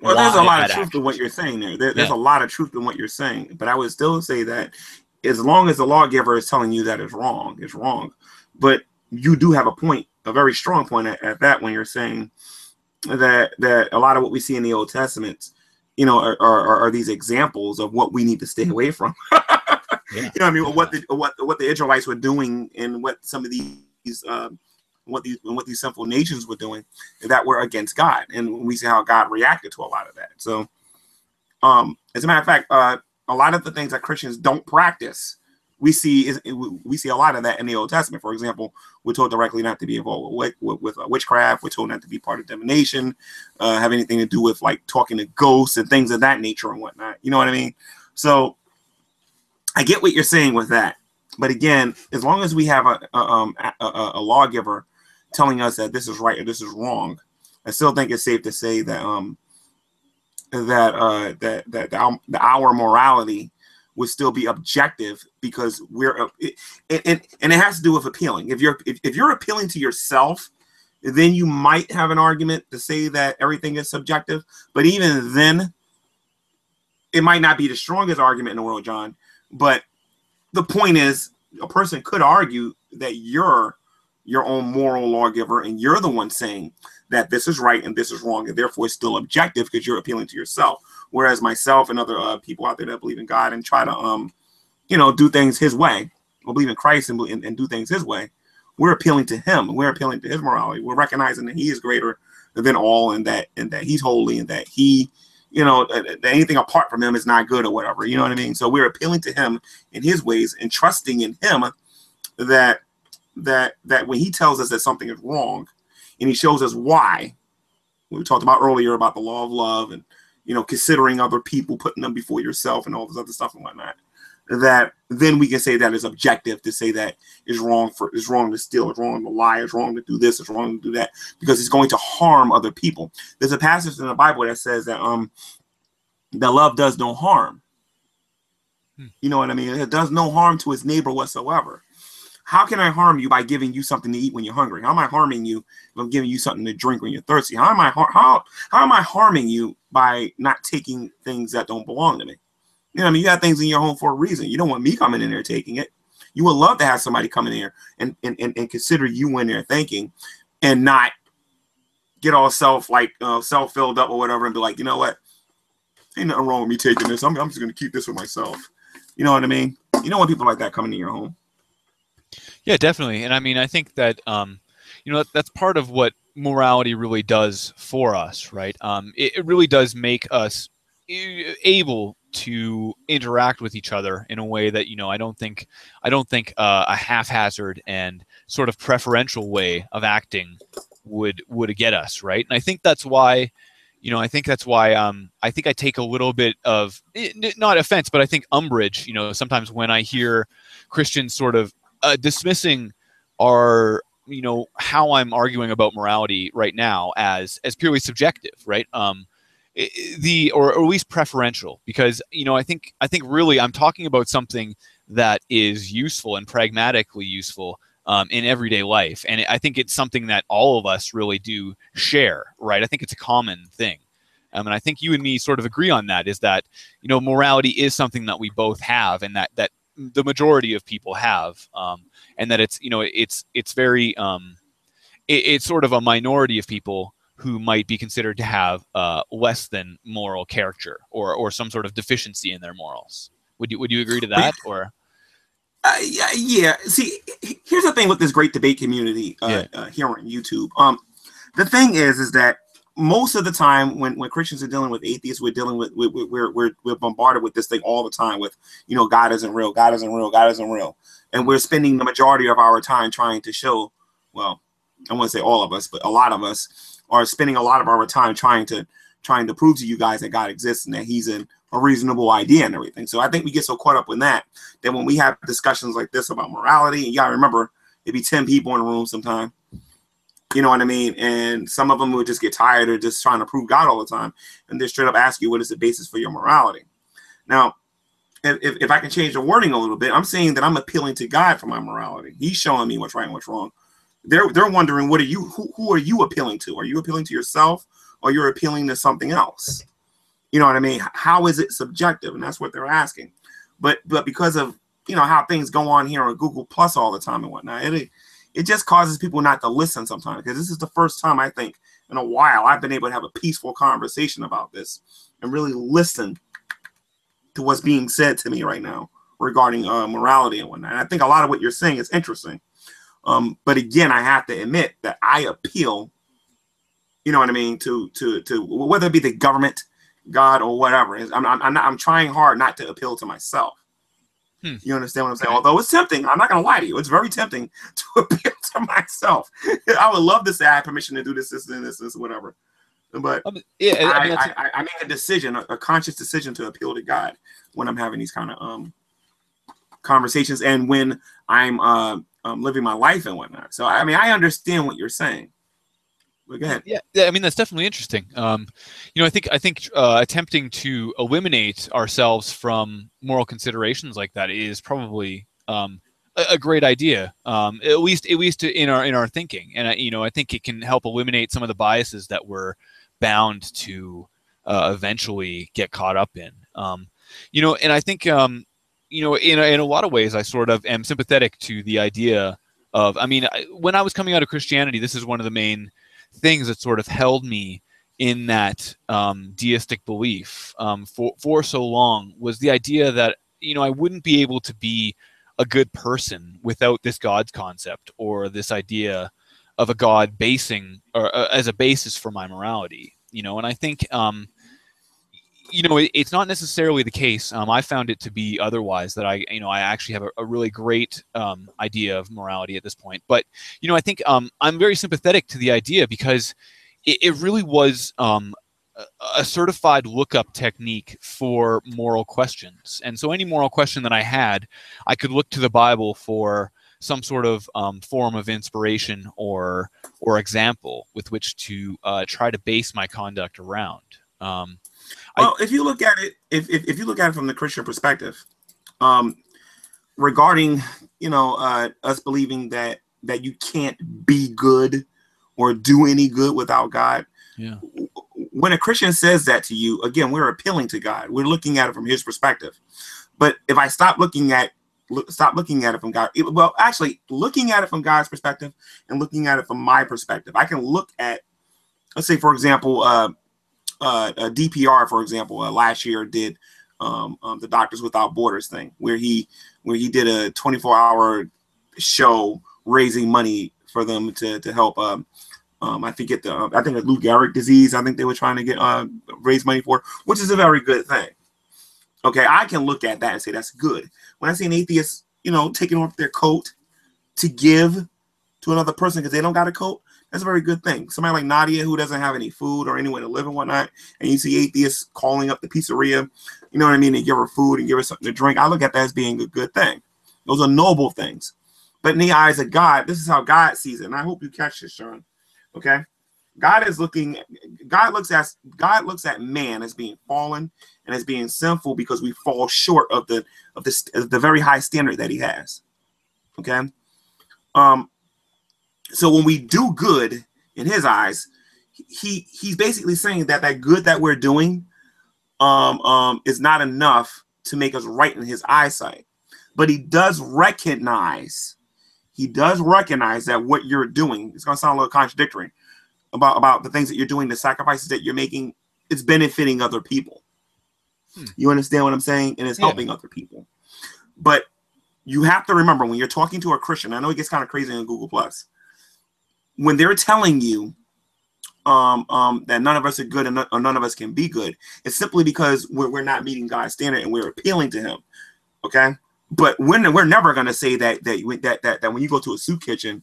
there's a lot of truth to what you're saying there. There's a lot of truth in what you're saying, but I would still say that as long as the lawgiver is telling you that it's wrong, it's wrong. But you do have a point, a very strong point at that, when you're saying that a lot of what we see in the Old Testament, you know, are these examples of what we need to stay away from. You know what I mean? What the Israelites were doing, and what some of these what these sinful nations were doing that were against God, and we see how God reacted to a lot of that. So, as a matter of fact, a lot of the things that Christians don't practice, we see a lot of that in the Old Testament. For example, we're told directly not to be involved with witchcraft. We're told not to be part of divination, have anything to do with like talking to ghosts and things of that nature and whatnot. You know what I mean? So I get what you're saying with that, but again, as long as we have a lawgiver telling us that this is right or this is wrong, I still think it's safe to say that our morality would still be objective, because and it has to do with appealing. If you're appealing to yourself, then you might have an argument to say that everything is subjective. But even then, it might not be the strongest argument in the world, John. But the point is, a person could argue that you're your own moral lawgiver, and you're the one saying that this is right and this is wrong, and therefore it's still objective because you're appealing to yourself. Whereas myself and other people out there that believe in God and try to, do things his way, or believe in Christ and do things his way, we're appealing to him. We're appealing to his morality. We're recognizing that he is greater than all, and that he's holy, and that he, that anything apart from him is not good or whatever. You know what I mean? So we're appealing to him in his ways and trusting in him that when he tells us that something is wrong and he shows us why, we talked about earlier about the law of love and, considering other people, putting them before yourself and all this other stuff and whatnot, that then we can say that is objective, to say that it's wrong to steal, it's wrong to lie, it's wrong to do this, it's wrong to do that, because it's going to harm other people. There's a passage in the Bible that says that love does no harm. You know what I mean? It does no harm to his neighbor whatsoever. How can I harm you by giving you something to eat when you're hungry? How am I harming you if I'm giving you something to drink when you're thirsty? How am I harming you by not taking things that don't belong to me? You know what I mean? You got things in your home for a reason. You don't want me coming in there taking it. You would love to have somebody come in there and consider you in there thinking, and not get all self filled up or whatever, and be like, you know what, ain't nothing wrong with me taking this. I'm just gonna keep this for myself. You know what I mean? You don't want people like that coming to your home. Yeah, definitely. And I mean, I think that that's part of what morality really does for us, right? It really does make us able to interact with each other in a way that I don't think a haphazard and sort of preferential way of acting would get us, right. And I think that's why I think I take a little bit of not offense, but I think umbrage sometimes when I hear Christians sort of dismissing our how I'm arguing about morality right now as purely subjective, right? Or at least preferential, because I think really I'm talking about something that is useful and pragmatically useful in everyday life, and I think it's something that all of us really do share, right? I think it's a common thing, and I think you and me sort of agree on that. Is that morality is something that we both have, and that the majority of people have, and that it's it's very it's sort of a minority of people who might be considered to have less than moral character or some sort of deficiency in their morals. Would you agree to that? Or yeah. See, here's the thing with this great debate community here on YouTube. The thing is that most of the time when Christians are dealing with atheists, we're dealing with we're bombarded with this thing all the time with God isn't real, God isn't real, God isn't real, and we're spending the majority of our time trying to show. Well, I won't say all of us, but a lot of us are spending a lot of our time trying to prove to you guys that God exists and that He's a reasonable idea and everything. So I think we get so caught up in that when we have discussions like this about morality, and you gotta remember it'd be 10 people in a room sometime. You know what I mean? And some of them would just get tired of just trying to prove God all the time, and they straight up ask you, what is the basis for your morality? Now, if I can change the wording a little bit, I'm saying that I'm appealing to God for my morality. He's showing me what's right and what's wrong. They're wondering, what are you? Who are you appealing to? Are you appealing to yourself, or you're appealing to something else? You know what I mean? How is it subjective? And that's what they're asking. But because of how things go on here on Google Plus all the time and whatnot, it just causes people not to listen sometimes, because this is the first time I think in a while I've been able to have a peaceful conversation about this and really listen to what's being said to me right now regarding morality and whatnot. And I think a lot of what you're saying is interesting. But again, I have to admit that I appeal, you know what I mean, to whether it be the government, God, or whatever. I'm trying hard not to appeal to myself. You understand what I'm saying? Although it's tempting, I'm not going to lie to you. It's very tempting to appeal to myself. I would love to say I have permission to do this, whatever. But I make a decision, a conscious decision to appeal to God when I'm having these kind of conversations and when I'm living my life and whatnot. So, I mean, I understand what you're saying. But go ahead. Yeah, I mean, that's definitely interesting. I think attempting to eliminate ourselves from moral considerations like that is probably a great idea. At least in our thinking, and I think it can help eliminate some of the biases that we're bound to eventually get caught up in. And I think in a lot of ways, I sort of am sympathetic to the idea of. I mean, when I was coming out of Christianity, this is one of the main things that sort of held me in that deistic belief for so long, was the idea that I wouldn't be able to be a good person without this God's concept, or this idea of a God basing or as a basis for my morality. And I think it's not necessarily the case. I found it to be otherwise, that I actually have a really great idea of morality at this point. But, I think I'm very sympathetic to the idea, because it really was a certified lookup technique for moral questions. And so any moral question that I had, I could look to the Bible for some sort of form of inspiration or example with which to try to base my conduct around. Well, if you look at it, if you look at it from the Christian perspective, regarding us believing that you can't be good or do any good without God. Yeah. When a Christian says that to you, again, we're appealing to God. We're looking at it from His perspective. But if I stop looking at it from God, actually looking at it from God's perspective and looking at it from my perspective, I can look at let's say, for example, DPR, for example, last year did the Doctors Without Borders thing, where he did a 24-hour show raising money for them to help. I think it's Lou Gehrig disease. I think they were trying to get raise money for, which is a very good thing. Okay, I can look at that and say that's good. When I see an atheist, taking off their coat to give to another person because they don't got a coat, that's a very good thing. Somebody like Nadia who doesn't have any food or anywhere to live and whatnot, and you see atheists calling up the pizzeria, you know what I mean, and give her food and give her something to drink. I look at that as being a good thing. Those are noble things. But in the eyes of God, this is how God sees it. And I hope you catch this, Sean. Okay? God looks at man as being fallen and as being sinful because we fall short of the very high standard that he has. Okay? So when we do good in his eyes, he's basically saying that good that we're doing is not enough to make us right in his eyesight. But he does recognize that what you're doing, it's going to sound a little contradictory, about the things that you're doing, the sacrifices that you're making, it's benefiting other people. You understand what I'm saying? And it's helping other people. But you have to remember, when you're talking to a Christian, I know it gets kind of crazy on Google Plus, when they're telling you that none of us are good and none of us can be good, it's simply because we're not meeting God's standard and we're appealing to him. Okay? But we're never going to say that when you go to a soup kitchen,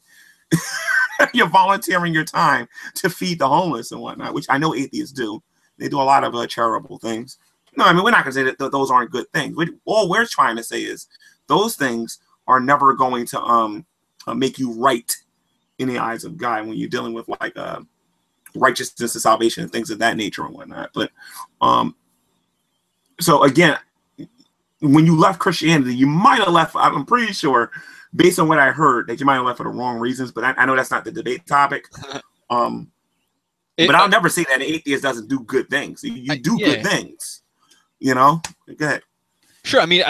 you're volunteering your time to feed the homeless and whatnot, which I know atheists do. They do a lot of charitable things. No, I mean, we're not going to say that those aren't good things. All we're trying to say is those things are never going to make you right in the eyes of God when you're dealing with like righteousness and salvation and things of that nature and whatnot. But so again, when you left Christianity, you might have left, I'm pretty sure, based on what I heard, that you might have left for the wrong reasons, but I know that's not the debate topic. But I'll never say that an atheist doesn't do good things. You do good things, Go ahead. Sure. I mean,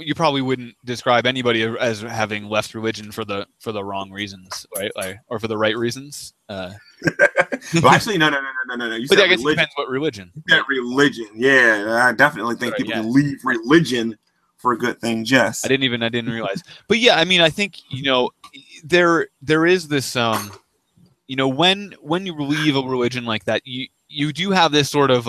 you probably wouldn't describe anybody as having left religion for the wrong reasons, right? Or for the right reasons. Well, actually, no. You said I guess religion. it depends what religion. You said religion. Yeah, I definitely think people can leave religion for good things. Yes. I didn't realize. But yeah, I mean, I think there is this when you leave a religion like that, you do have this sort of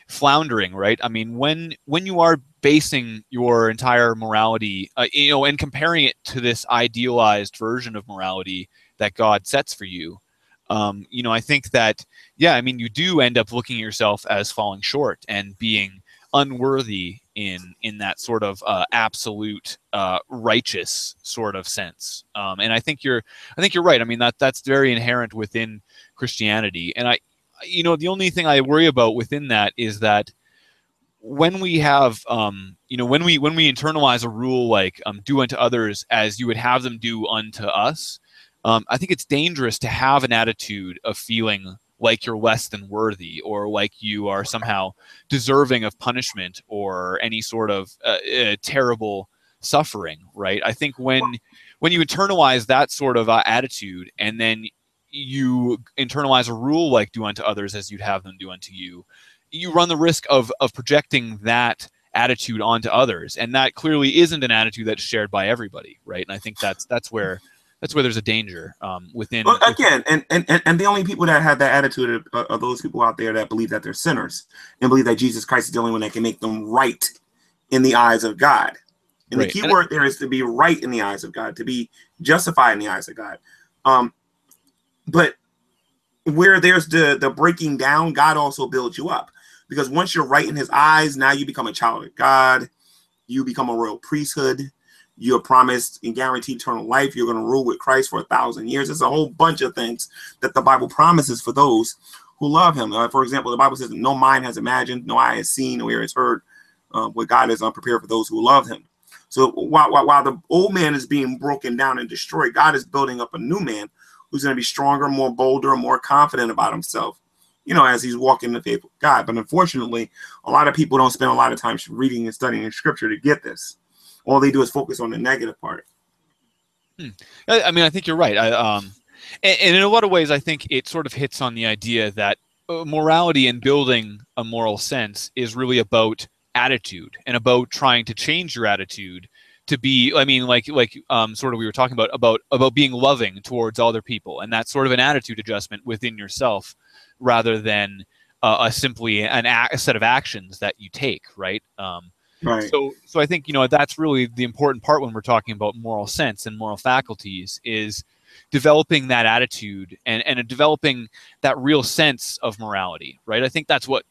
floundering, right? I mean, when you are basing your entire morality, and comparing it to this idealized version of morality that God sets for you, I think that, you do end up looking at yourself as falling short and being unworthy in that sort of absolute righteous sort of sense. And I think you're right. I mean, that's very inherent within Christianity. And the only thing I worry about within that is that when we have, when we internalize a rule like do unto others as you would have them do unto us, I think it's dangerous to have an attitude of feeling like you're less than worthy or like you are somehow deserving of punishment or any sort of terrible suffering, right? I think when you internalize that sort of attitude and then you internalize a rule like do unto others as you'd have them do unto you, you run the risk of projecting that attitude onto others, and that clearly isn't an attitude that's shared by everybody, right? And I think that's where there's a danger within. Well, again, and the only people that have that attitude are those people out there that believe that they're sinners and believe that Jesus Christ is the only one that can make them right in the eyes of God. And the key word there is to be right in the eyes of God, to be justified in the eyes of God. But where there's the breaking down, God also builds you up. Because once you're right in his eyes, now you become a child of God. You become a royal priesthood. You're promised and guaranteed eternal life. You're going to rule with Christ for 1,000 years. There's a whole bunch of things that the Bible promises for those who love him. For example, the Bible says, no mind has imagined, no eye has seen, no ear has heard what God has prepared for those who love him. So while the old man is being broken down and destroyed, God is building up a new man who's going to be stronger, more bolder, more confident about himself, as he's walking the faith with God. But unfortunately, a lot of people don't spend a lot of time reading and studying scripture to get this. All they do is focus on the negative part. I mean, I think you're right. And in a lot of ways, I think it sort of hits on the idea that morality and building a moral sense is really about attitude and about trying to change your attitude to be, I mean, sort of we were talking about being loving towards other people, and that's sort of an attitude adjustment within yourself rather than simply a set of actions that you take, right? Right. So I think, that's really the important part when we're talking about moral sense and moral faculties is developing that attitude and developing that real sense of morality, right? I think that's what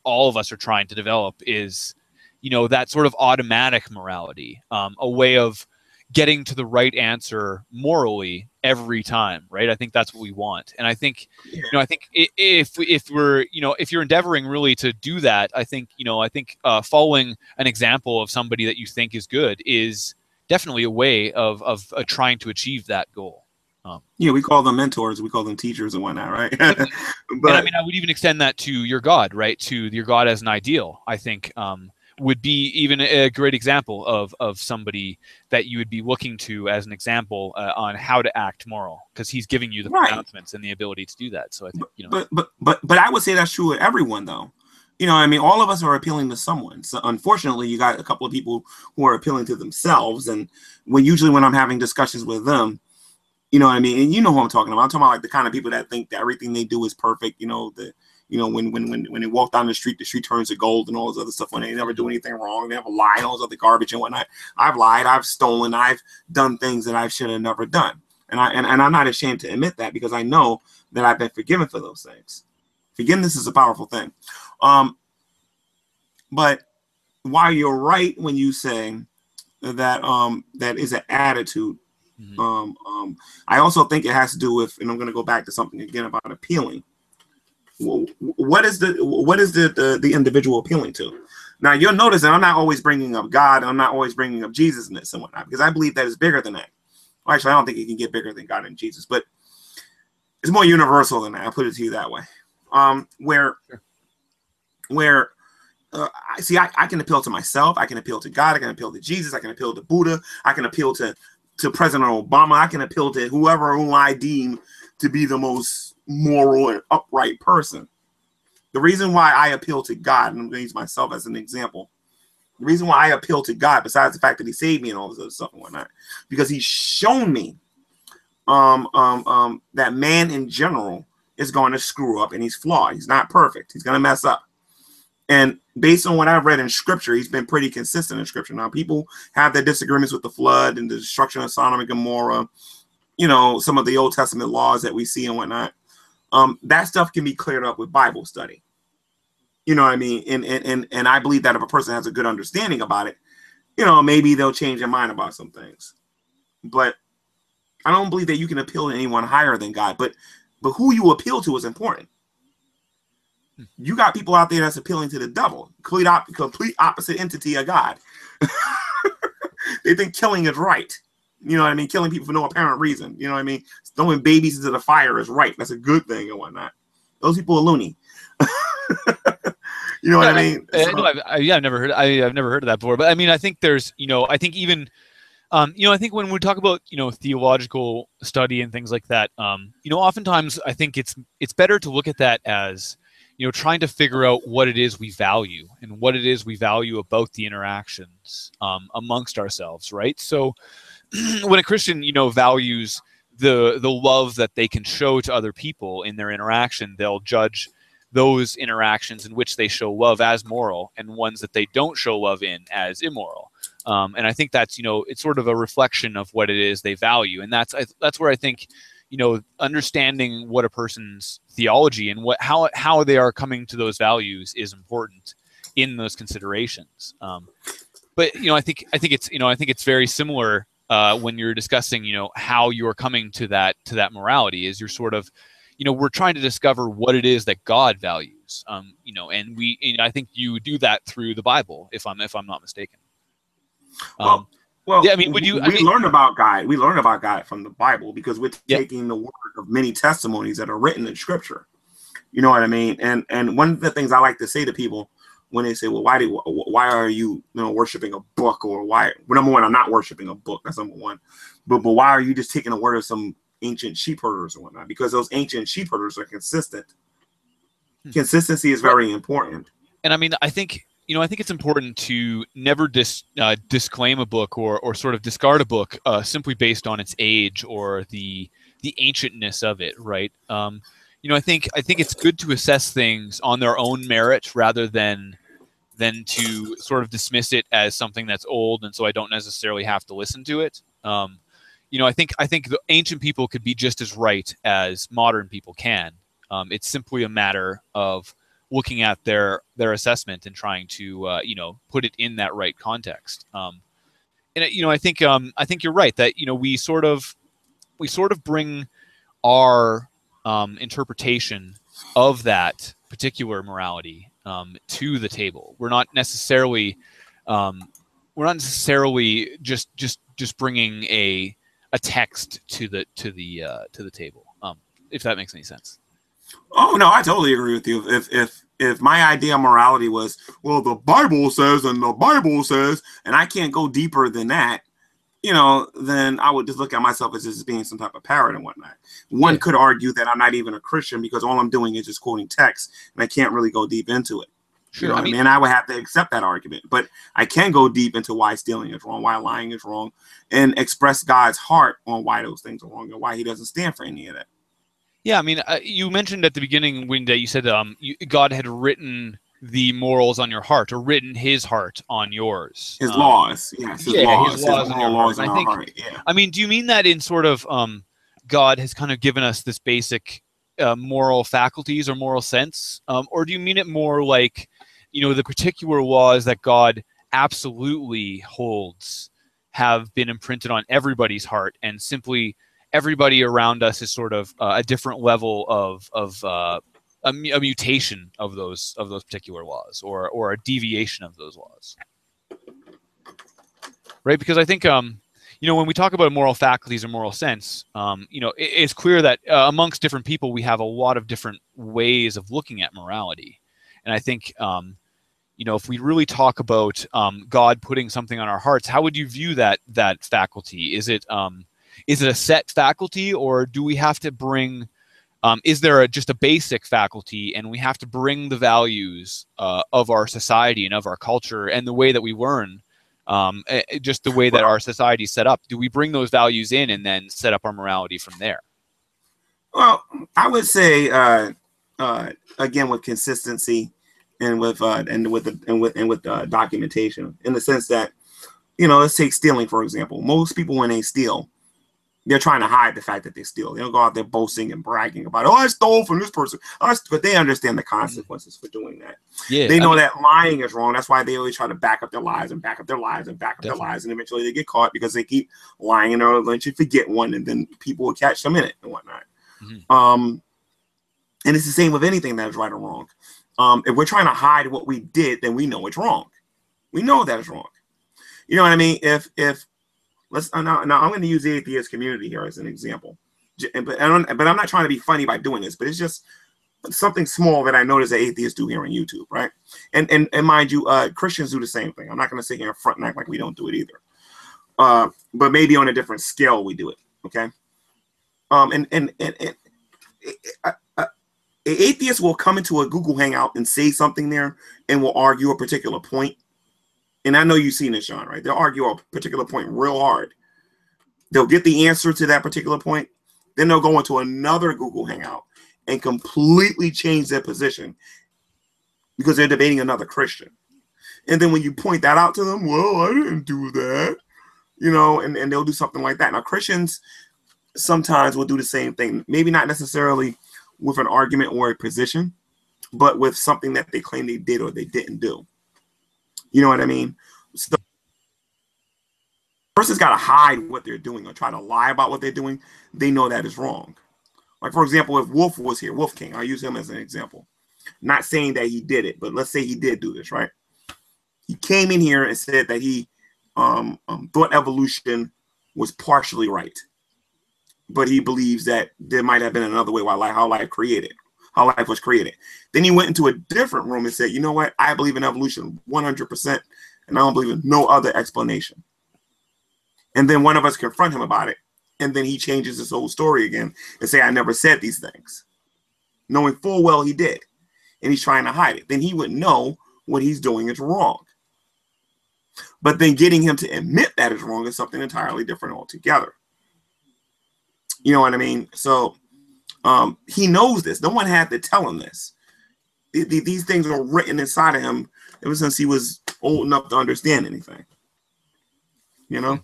all of us are trying to develop is, that sort of automatic morality, a way of getting to the right answer morally every time, right? I think that's what we want. And I think, I think if you're endeavoring really to do that, I think, following an example of somebody that you think is good is definitely a way of trying to achieve that goal. Yeah, we call them mentors, we call them teachers and whatnot, right? But and I mean, I would even extend that to your God, right? To your God as an ideal, I think, would be even a great example of somebody that you would be looking to as an example on how to act moral, because he's giving you the pronouncements and the ability to do that. So I think, But I would say that's true of everyone, though. I mean, all of us are appealing to someone. So unfortunately, you got a couple of people who are appealing to themselves, and when I'm having discussions with them, you know what I mean? And you know who I'm talking about. I'm talking about like the kind of people that think that everything they do is perfect. When they walk down the street turns to gold and all this other stuff when they never do anything wrong. They never lie and all this other garbage and whatnot. I've lied, I've stolen, I've done things that I should have never done. And I'm not ashamed to admit that because I know that I've been forgiven for those things. Forgiveness is a powerful thing. But while you're right when you say that that is an attitude, I also think it has to do with, and I'm going to go back to something again about appealing. What is the individual appealing to? Now you'll notice that I'm not always bringing up God. I'm not always bringing up Jesus and this and whatnot, because I believe that it's bigger than that. Well, actually, I don't think it can get bigger than God and Jesus, but it's more universal than that. I'll put it to you that way. I can appeal to myself. I can appeal to God. I can appeal to Jesus. I can appeal to Buddha. I can appeal to President Obama. I can appeal to whom I deem to be the most moral and upright person. The reason why I appeal to God, and I'm going to use myself as an example, the reason why I appeal to God, besides the fact that he saved me and all this other stuff and whatnot, because he's shown me that man in general is going to screw up and he's flawed. He's not perfect. He's going to mess up. And based on what I've read in scripture, he's been pretty consistent in scripture. Now, people have their disagreements with the flood and the destruction of Sodom and Gomorrah, some of the Old Testament laws that we see and whatnot. That stuff can be cleared up with Bible study. You know what I mean? And I believe that if a person has a good understanding about it, maybe they'll change their mind about some things. But I don't believe that you can appeal to anyone higher than God. But who you appeal to is important. You got people out there that's appealing to the devil, complete opposite entity of God. They think killing is right. You know what I mean? Killing people for no apparent reason. You know what I mean? Throwing babies into the fire is right. That's a good thing and whatnot. Those people are loony. You know what I mean? I've never heard of that before. But I mean, I think there's, I think even, I think when we talk about, theological study and things like that, oftentimes I think it's better to look at that as, trying to figure out what it is we value and what it is we value about the interactions amongst ourselves, right? So when a Christian, values the love that they can show to other people in their interaction, they'll judge those interactions in which they show love as moral and ones that they don't show love in as immoral. And I think that's, it's sort of a reflection of what it is they value. And that's where I think, understanding what a person's theology and how they are coming to those values is important in those considerations. But I think it's very similar when you're discussing how you're coming to that morality. Is you're sort of we're trying to discover what it is that God values. And I think you do that through the Bible, if I'm not mistaken. Well, yeah, I mean, we learn about God. We learn about God from the Bible because we're taking the word of many testimonies that are written in Scripture. You know what I mean? And one of the things I like to say to people when they say, "Well, why are you worshiping a book?" Or why? Well, number one, I'm not worshiping a book. That's number one. But why are you just taking the word of some ancient sheep herders and whatnot, because those ancient sheep herders are consistent. Consistency is very important. And I mean, I think it's important to never disclaim a book or sort of discard a book simply based on its age or the ancientness of it, right? I think it's good to assess things on their own merit rather than to sort of dismiss it as something that's old and so I don't necessarily have to listen to it. I think the ancient people could be just as right as modern people can. It's simply a matter of looking at their assessment and trying to put it in that right context. I think you're right that we sort of bring our interpretation of that particular morality to the table. We're not necessarily just bringing a text to the table. If that makes any sense. Oh no, I totally agree with you. If my idea of morality was, well, the Bible says and the Bible says, and I can't go deeper than that, then I would just look at myself as just being some type of parrot and whatnot. One could argue that I'm not even a Christian because all I'm doing is just quoting text and I can't really go deep into it. Sure. I mean, and I would have to accept that argument, but I can go deep into why stealing is wrong, why lying is wrong, and express God's heart on why those things are wrong and why he doesn't stand for any of that. Yeah, I mean, you mentioned at the beginning when you said God had written the morals on your heart, or written his heart on yours. His laws, yes, his laws on your heart. I think, heart. Yeah. I mean, do you mean that in sort of God has kind of given us this basic moral faculties or moral sense, or do you mean it more like, the particular laws that God absolutely holds have been imprinted on everybody's heart, and simply everybody around us is sort of a different level of a mutation of those particular laws, or a deviation of those laws, right? Because I think when we talk about moral faculties or moral sense, it's clear that amongst different people we have a lot of different ways of looking at morality, and I think if we really talk about God putting something on our hearts, how would you view that faculty? Is it a set faculty, or do we have to bring, is there just a basic faculty and we have to bring the values of our society and of our culture and the way that we learn, just the way that our society is set up? Do we bring those values in and then set up our morality from there? Well, I would say, again, with consistency and with documentation, in the sense that, let's take stealing, for example. Most people, when they steal, they're trying to hide the fact that they steal. They don't go out there boasting and bragging about, I stole from this person. But they understand the consequences for doing that. Yeah, they know that lying is wrong. That's why they always try to back up their lies and back up their lies and back up their lies. And eventually they get caught because they keep lying and they'll eventually forget one, and then people will catch them in it and whatnot. And it's the same with anything that is right or wrong. If we're trying to hide what we did, then we know it's wrong. We know that it's wrong. You know what I mean? If now I'm going to use the atheist community here as an example, but I'm not trying to be funny by doing this, but it's just something small that I notice that atheists do here on YouTube, right? And mind you, Christians do the same thing. I'm not going to sit here in front and act like we don't do it either, but maybe on a different scale we do it. Okay, an atheist will come into a Google Hangout and say something there and will argue a particular point. And I know you've seen this, Sean, right? They'll argue a particular point real hard. They'll get the answer to that particular point. Then they'll go into another Google Hangout and completely change their position because they're debating another Christian. And then when you point that out to them, well, I didn't do that, and they'll do something like that. Now, Christians sometimes will do the same thing. Maybe not necessarily with an argument or a position, but with something that they claim they did or they didn't do. You know what I mean? So the person's got to hide what they're doing or try to lie about what they're doing. They know that is wrong. Like, for example, if Wolf was here, Wolf King, I'll use him as an example. Not saying that he did it, but let's say he did do this, right? He came in here and said that he thought evolution was partially right, but he believes that there might have been another way how life was created. Then he went into a different room and said, you know what? I believe in evolution 100%, and I don't believe in no other explanation. And then one of us confront him about it, and then he changes his whole story again and say, I never said these things, knowing full well he did, and he's trying to hide it. Then he would know what he's doing is wrong. But then getting him to admit that is wrong is something entirely different altogether. You know what I mean? So he knows this. No one had to tell him this. These things are written inside of him ever since he was old enough to understand anything. You know?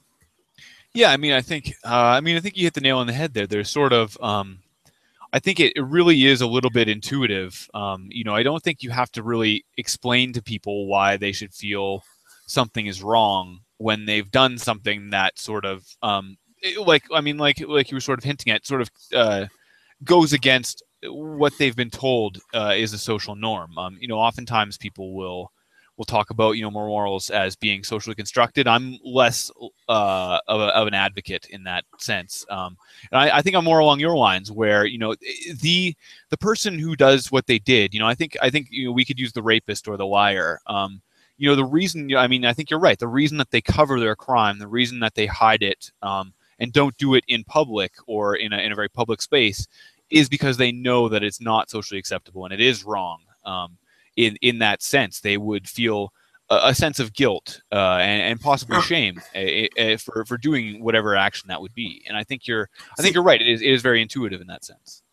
Yeah, I mean, I think you hit the nail on the head there. There's sort of, I think it really is a little bit intuitive. You know, I don't think you have to really explain to people why they should feel something is wrong when they've done something that sort of, like you were sort of hinting at, sort of goes against what they've been told is a social norm. You know, oftentimes people will talk about, you know, morals as being socially constructed. I'm less of an advocate in that sense. And I think I'm more along your lines where, you know, the person who does what they did, you know, I think you know, we could use the rapist or the liar. You know, the reason, I mean, I think you're right. The reason that they cover their crime, the reason that they hide it and don't do it in public or in a very public space is because they know that it's not socially acceptable and it is wrong. In that sense, they would feel a sense of guilt and possibly shame for doing whatever action that would be. And I think you're right. It is very intuitive in that sense.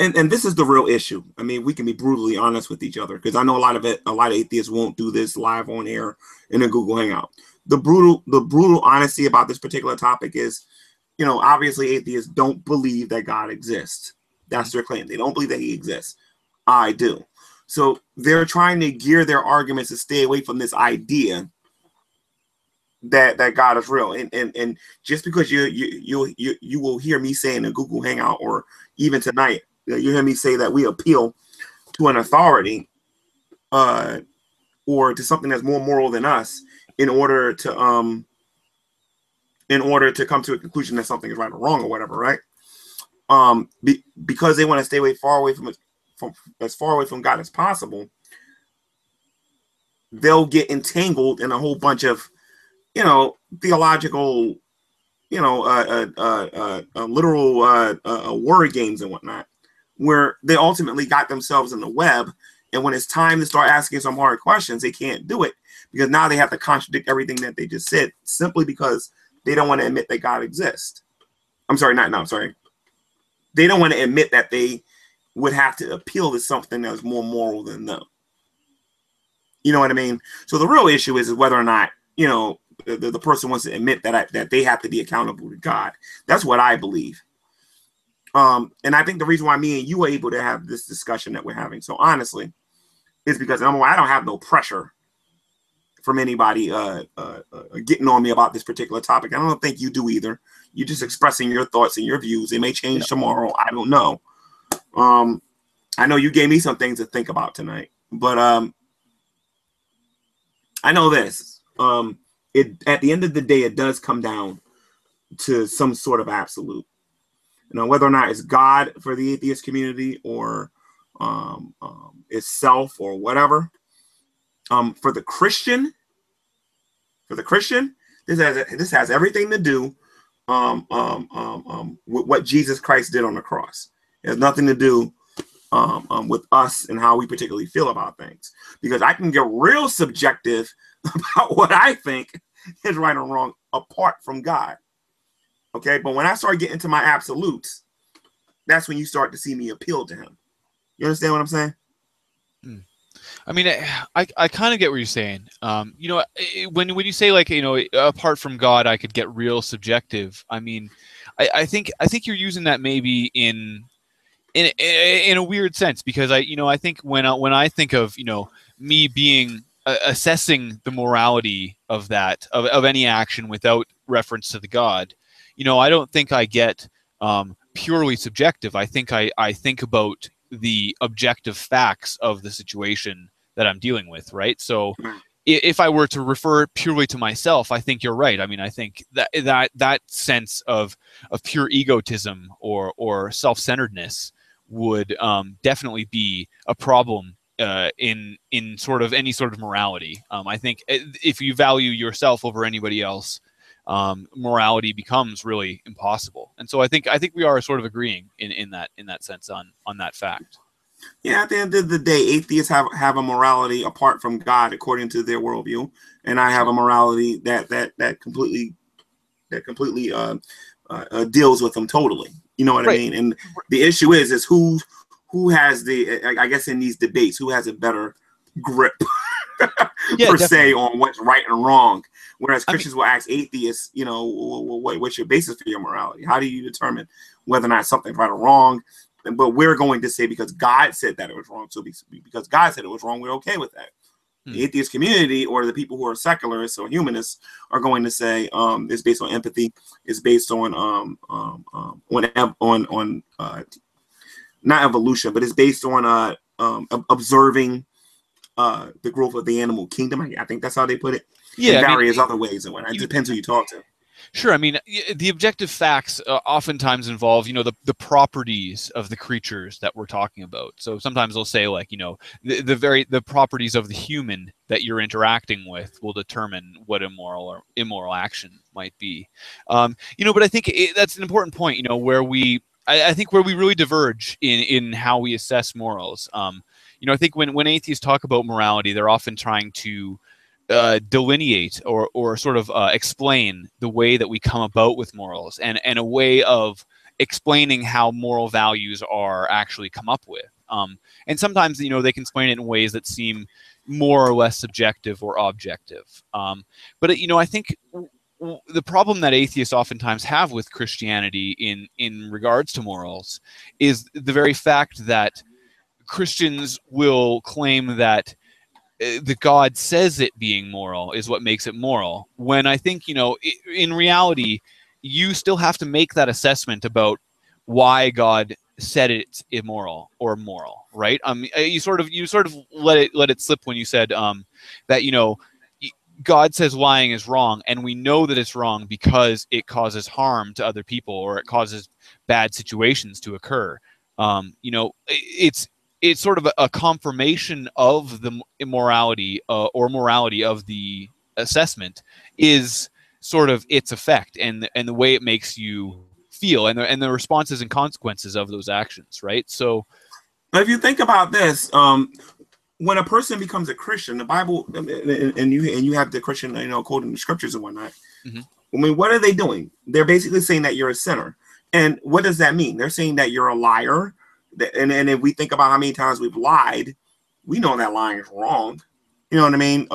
And this is the real issue. I mean, we can be brutally honest with each other, because I know a lot of atheists won't do this live on air in a Google Hangout. The brutal honesty about this particular topic is, you know, obviously atheists don't believe that God exists. That's their claim. They don't believe that he exists. I do. So they're trying to gear their arguments to stay away from this idea that God is real. And just because you will hear me say in a Google Hangout, or even tonight, you hear me say that we appeal to an authority or to something that's more moral than us in order to come to a conclusion that something is right or wrong or whatever, right? Because they want to stay as far away from God as possible, they'll get entangled in a whole bunch of, you know, theological, you know, literal word games and whatnot, where they ultimately got themselves in the web. And when it's time to start asking some hard questions, they can't do it, because now they have to contradict everything that they just said simply because they don't want to admit that God exists. They don't want to admit that they would have to appeal to something that's more moral than them. You know what I mean? So the real issue is whether or not, you know, the person wants to admit that they have to be accountable to God. That's what I believe. And I think the reason why me and you are able to have this discussion that we're having so honestly is because I don't have no pressure from anybody getting on me about this particular topic. I don't think you do either. You're just expressing your thoughts and your views. They may change tomorrow. I don't know. I know you gave me some things to think about tonight, but I know this. At the end of the day, it does come down to some sort of absolute. You know, whether or not it's God for the atheist community or it's self or whatever. For the Christian, this has everything to do with what Jesus Christ did on the cross. It has nothing to do with us and how we particularly feel about things, because I can get real subjective about what I think is right or wrong apart from God. Okay, but when I start getting to my absolutes, that's when you start to see me appeal to him. You understand what I'm saying? I mean, I kind of get what you're saying. You know, when you say, like, you know, apart from God, I could get real subjective. I mean, I think you're using that maybe in a weird sense, because I think when I think of, you know, me being assessing the morality of any action without reference to the God, you know, I don't think I get purely subjective. I think I think about the objective facts of the situation that I'm dealing with, right? So if I were to refer purely to myself, I think you're right. I mean, I think that sense of pure egotism or self-centeredness would definitely be a problem in sort of any sort of morality. I think if you value yourself over anybody else, morality becomes really impossible. And so I think we are sort of agreeing in that sense on that fact. Yeah, at the end of the day, atheists have a morality apart from God according to their worldview, and I have a morality that completely deals with them totally. You know what I mean? And the issue is who has the, I guess in these debates, who has a better grip se on what's right and wrong. Whereas Christians will ask atheists, you know, what's your basis for your morality? How do you determine whether or not something's right or wrong? But we're going to say because God said that it was wrong. So because God said it was wrong, we're okay with that. The atheist community or the people who are secularists or humanists are going to say it's based on empathy. It's based on not evolution, but it's based on observing the growth of the animal kingdom. I think that's how they put it. Yeah, in various other ways. And it depends who you talk to. Sure. I mean, the objective facts oftentimes involve, you know, the properties of the creatures that we're talking about. So sometimes they'll say, like, you know, the properties of the human that you're interacting with will determine what immoral or immoral action might be. You know, but I think that's an important point, you know, where I think where we really diverge in how we assess morals. You know, I think when atheists talk about morality, they're often trying to delineate or sort of explain the way that we come about with morals and a way of explaining how moral values are actually come up with. And sometimes, you know, they can explain it in ways that seem more or less subjective or objective. But, you know, I think the problem that atheists oftentimes have with Christianity in regards to morals is the very fact that Christians will claim that the God says it being moral is what makes it moral, when I think, you know, in reality, you still have to make that assessment about why God said it's immoral or moral, right? You sort of let it slip when you said that, you know, God says lying is wrong, and we know that it's wrong because it causes harm to other people or it causes bad situations to occur. You know, it's sort of a confirmation of the immorality or morality of the assessment is sort of its effect and the way it makes you feel and the responses and consequences of those actions, right? So if you think about this, when a person becomes a Christian, the Bible and you have the Christian, you know, quoting the scriptures and whatnot. Mm-hmm. I mean, what are they doing? They're basically saying that you're a sinner. And what does that mean? They're saying that you're a liar. And if we think about how many times we've lied, we know that lying is wrong. You know what I mean?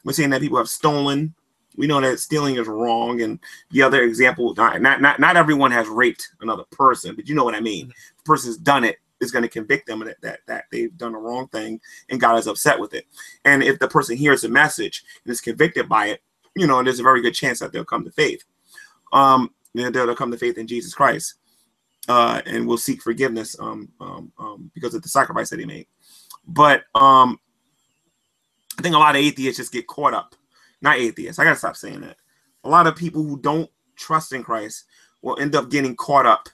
We're saying that people have stolen. We know that stealing is wrong. And the other example, not everyone has raped another person, but you know what I mean. If the person's done it, is going to convict them that they've done the wrong thing and God is upset with it. And if the person hears the message and is convicted by it, you know, there's a very good chance that they'll come to faith. They'll come to faith in Jesus Christ. And will seek forgiveness because of the sacrifice that he made. But I think a lot of atheists just get caught up. Not atheists. I got to stop saying that. A lot of people who don't trust in Christ will end up getting caught up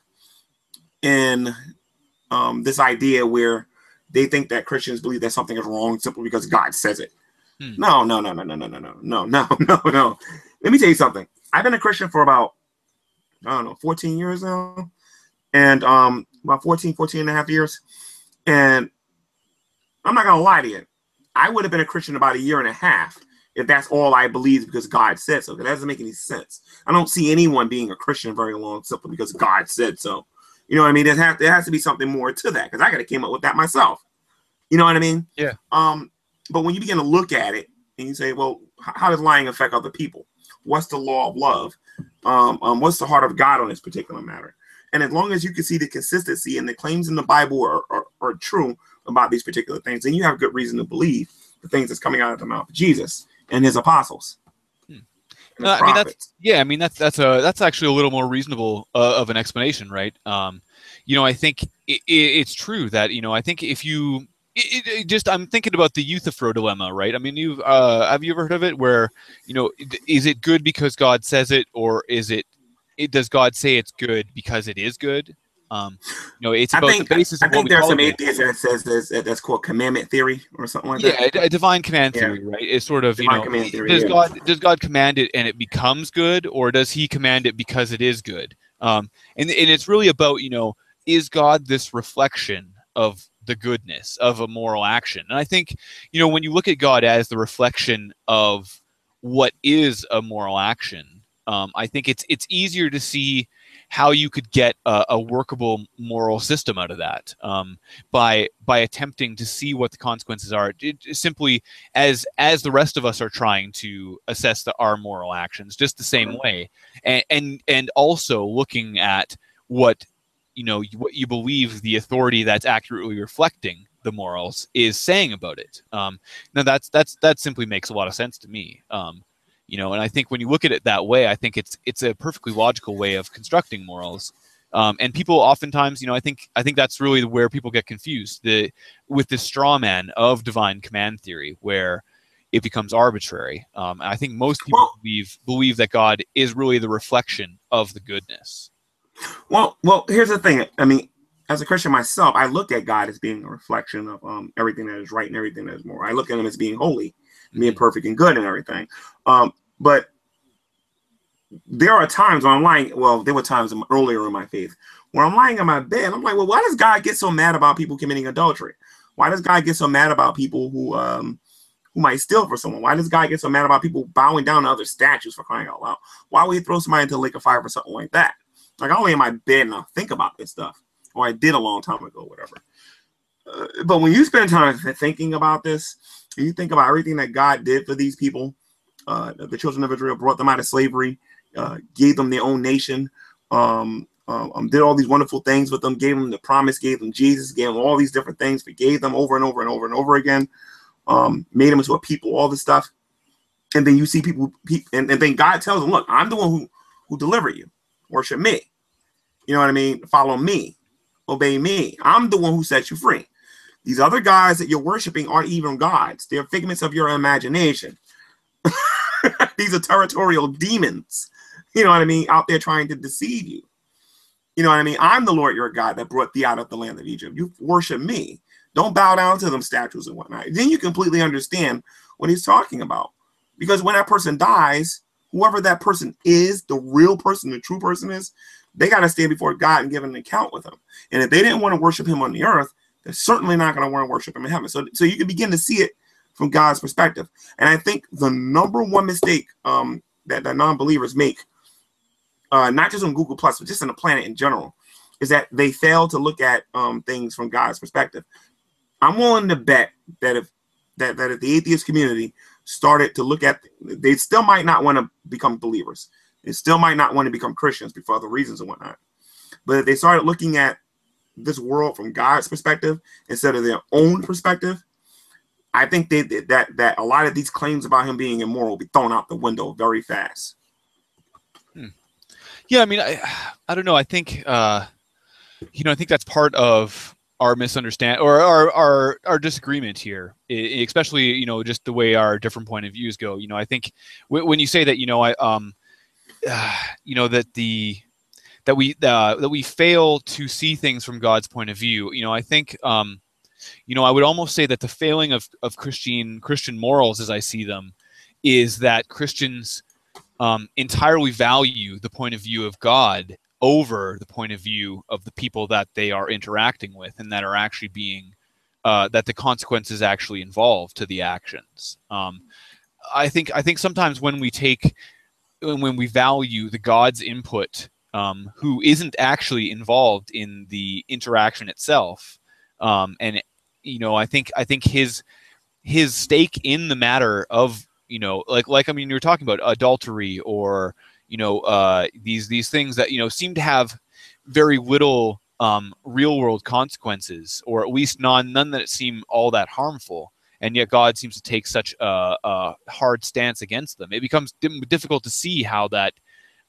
in this idea where they think that Christians believe that something is wrong simply because God says it. No. Let me tell you something. I've been a Christian for about, 14 years now. And about 14 and a half years. And I'm not going to lie to you. I would have been a Christian about a year and a half if that's all I believed because God said so. That doesn't make any sense. I don't see anyone being a Christian very long simply because God said so. You know what I mean? There has to be something more to that because I could have came up with that myself. You know what I mean? Yeah. But when you begin to look at it and you say, well, how does lying affect other people? What's the law of love? What's the heart of God on this particular matter? And as long as you can see the consistency and the claims in the Bible are true about these particular things, then you have good reason to believe the things that's coming out of the mouth of Jesus and his apostles. I mean, that's actually a little more reasonable of an explanation, right? You know, I think it's true that, you know, I think if you I'm thinking about the Euthyphro dilemma, right? I mean, have you ever heard of it where, you know, is it good because God says it, or does God say it's good because it is good? It's I about the think basis I of what think we there's call some good. atheists that says that's called commandment theory or something like Yeah, that. a divine command Yeah, theory, right? Is sort of, divine command theory. does Yeah. God command it and it becomes good, or does He command it because it is good? And it's really about, is God this reflection of the goodness of a moral action? And I think, when you look at God as the reflection of what is a moral action, I think it's easier to see how you could get a workable moral system out of that, by attempting to see what the consequences are, simply as the rest of us are trying to assess our moral actions, just the same way, and also looking at what what you believe the authority that's accurately reflecting the morals is saying about it. Now that simply makes a lot of sense to me. And I think when you look at it that way, I think it's a perfectly logical way of constructing morals. And people oftentimes, I think that's really where people get confused, with this straw man of divine command theory, where it becomes arbitrary. And I think most people Well, believe that God is really the reflection of the goodness. well. Here's the thing. I mean, as a Christian myself, I look at God as being a reflection of everything that is right and everything that is moral. I look at Him as being holy, being perfect and good and everything. But there are times when I'm lying. Well, there were times earlier in my faith where I'm lying in my bed. I'm like, well, why does God get so mad about people committing adultery? Why does God get so mad about people who might steal for someone? Why does God get so mad about people bowing down to other statues, for crying out loud? Why would He throw somebody into the lake of fire for something like that? Like, I lay in my bed and I think about this stuff, or I did a long time ago, whatever. But when you spend time thinking about this, you think about everything that God did for these people, the children of Israel, brought them out of slavery, gave them their own nation, did all these wonderful things with them, gave them the promise, gave them Jesus, gave them all these different things, forgave them over and over and over and over again, made them into a people, all this stuff. And then you see people and then God tells them, look, I'm the one who delivered you. Worship me. You know what I mean? Follow me. Obey me. I'm the one who set you free. These other guys that you're worshiping aren't even gods. They're figments of your imagination. These are territorial demons. You know what I mean? Out there trying to deceive you. You know what I mean? I'm the Lord your God that brought thee out of the land of Egypt. You worship me. Don't bow down to them statues and whatnot. Then you completely understand what he's talking about. Because when that person dies, whoever that person is, the real person, the true person is, they got to stand before God and give an account with him. And if they didn't want to worship him on the earth, they're certainly not going to want to worship him in heaven. So you can begin to see it from God's perspective. And I think the number one mistake that non-believers make, not just on Google Plus, but just on the planet in general, is that they fail to look at things from God's perspective. I'm willing to bet that if the atheist community started to look at, they still might not want to become believers. They still might not want to become Christians for other reasons and whatnot. But if they started looking at this world from God's perspective instead of their own perspective, I think that a lot of these claims about him being immoral will be thrown out the window very fast. Yeah, I mean, I don't know. I think I think that's part of our misunderstanding or our disagreement here, especially just the way our different point of views go. I think when you say that that we fail to see things from God's point of view, I think I would almost say that the failing of Christian morals as I see them is that Christians entirely value the point of view of God over the point of view of the people that they are interacting with and that are actually being that the consequences actually involved to the actions. I think sometimes when we value the God's input, who isn't actually involved in the interaction itself, and I think his stake in the matter of like I mean, you're talking about adultery or these things that seem to have very little real world consequences, or at least none that seem all that harmful, and yet God seems to take such a hard stance against them. It becomes difficult to see how that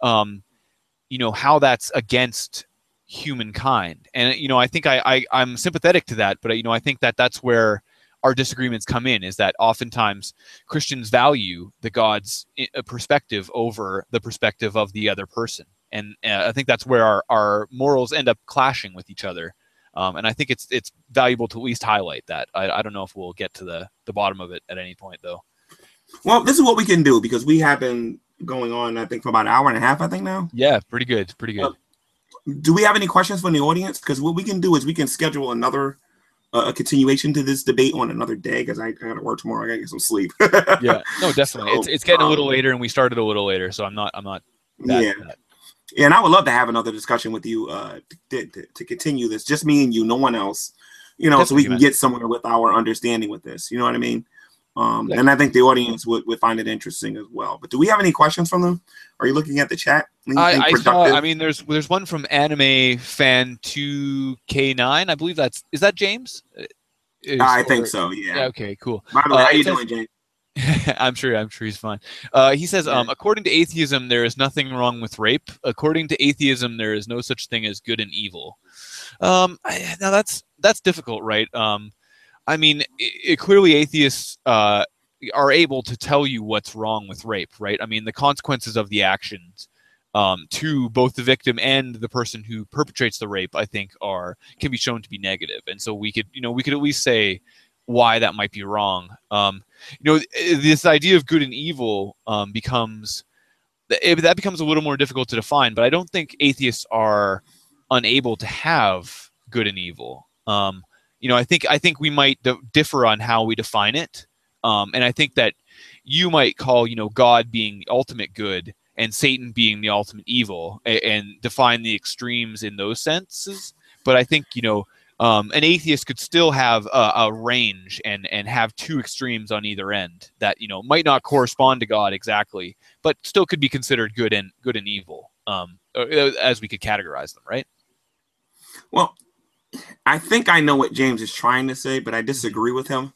how that's against humankind. And I think I'm sympathetic to that, but I think that's where our disagreements come in, is that oftentimes Christians value the God's perspective over the perspective of the other person. and I think that's where our morals end up clashing with each other. And I think it's valuable to at least highlight that. I don't know if we'll get to the bottom of it at any point, though. Well, this is what we can do, because we have been going on, I think, for about an hour and a half, I think now. Yeah, pretty good. Pretty good. Do we have any questions from the audience? Because what we can do is we can schedule another a continuation to this debate on another day, because I got to work tomorrow. I got to get some sleep. Yeah, no, definitely. So, it's getting a little later, and we started a little later, so I'm not that. Yeah, and I would love to have another discussion with you to continue this, just me and you, no one else, definitely, so we can get somewhere with our understanding with this. You know what I mean? And I think the audience would find it interesting as well. But do we have any questions from them? Are you looking at the chat? I saw. I mean, there's one from Anime Fan 2K9. I believe is that James? I think so. Yeah. Okay. Cool. By the way, how you doing, James? I'm sure he's fine. He says, according to atheism, there is nothing wrong with rape. According to atheism, there is no such thing as good and evil. Now that's difficult, right? I mean, clearly atheists are able to tell you what's wrong with rape, right? I mean, the consequences of the actions to both the victim and the person who perpetrates the rape, I think, can be shown to be negative. And so we could at least say why that might be wrong. This idea of good and evil becomes a little more difficult to define. But I don't think atheists are unable to have good and evil. I think we might differ on how we define it. And I think that you might call, God being ultimate good and Satan being the ultimate evil, and define the extremes in those senses. But I think, an atheist could still have a range and have two extremes on either end that, might not correspond to God exactly, but still could be considered good and evil, as we could categorize them, right? Well, I think I know what James is trying to say, but I disagree with him.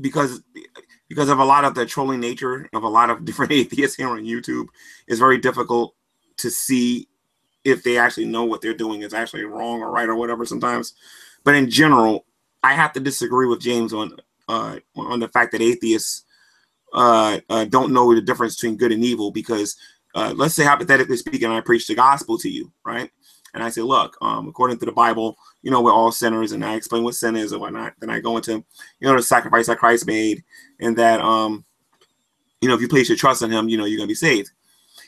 Because of a lot of the trolling nature of a lot of different atheists here on YouTube, it's very difficult to see if they actually know what they're doing is actually wrong or right or whatever sometimes. But in general, I have to disagree with James on the fact that atheists don't know the difference between good and evil, because let's say, hypothetically speaking, I preach the gospel to you, right? And I say, look, according to the Bible, we're all sinners, and I explain what sin is and whatnot. Then I go into, the sacrifice that Christ made, and that, if you place your trust in him, you're going to be saved.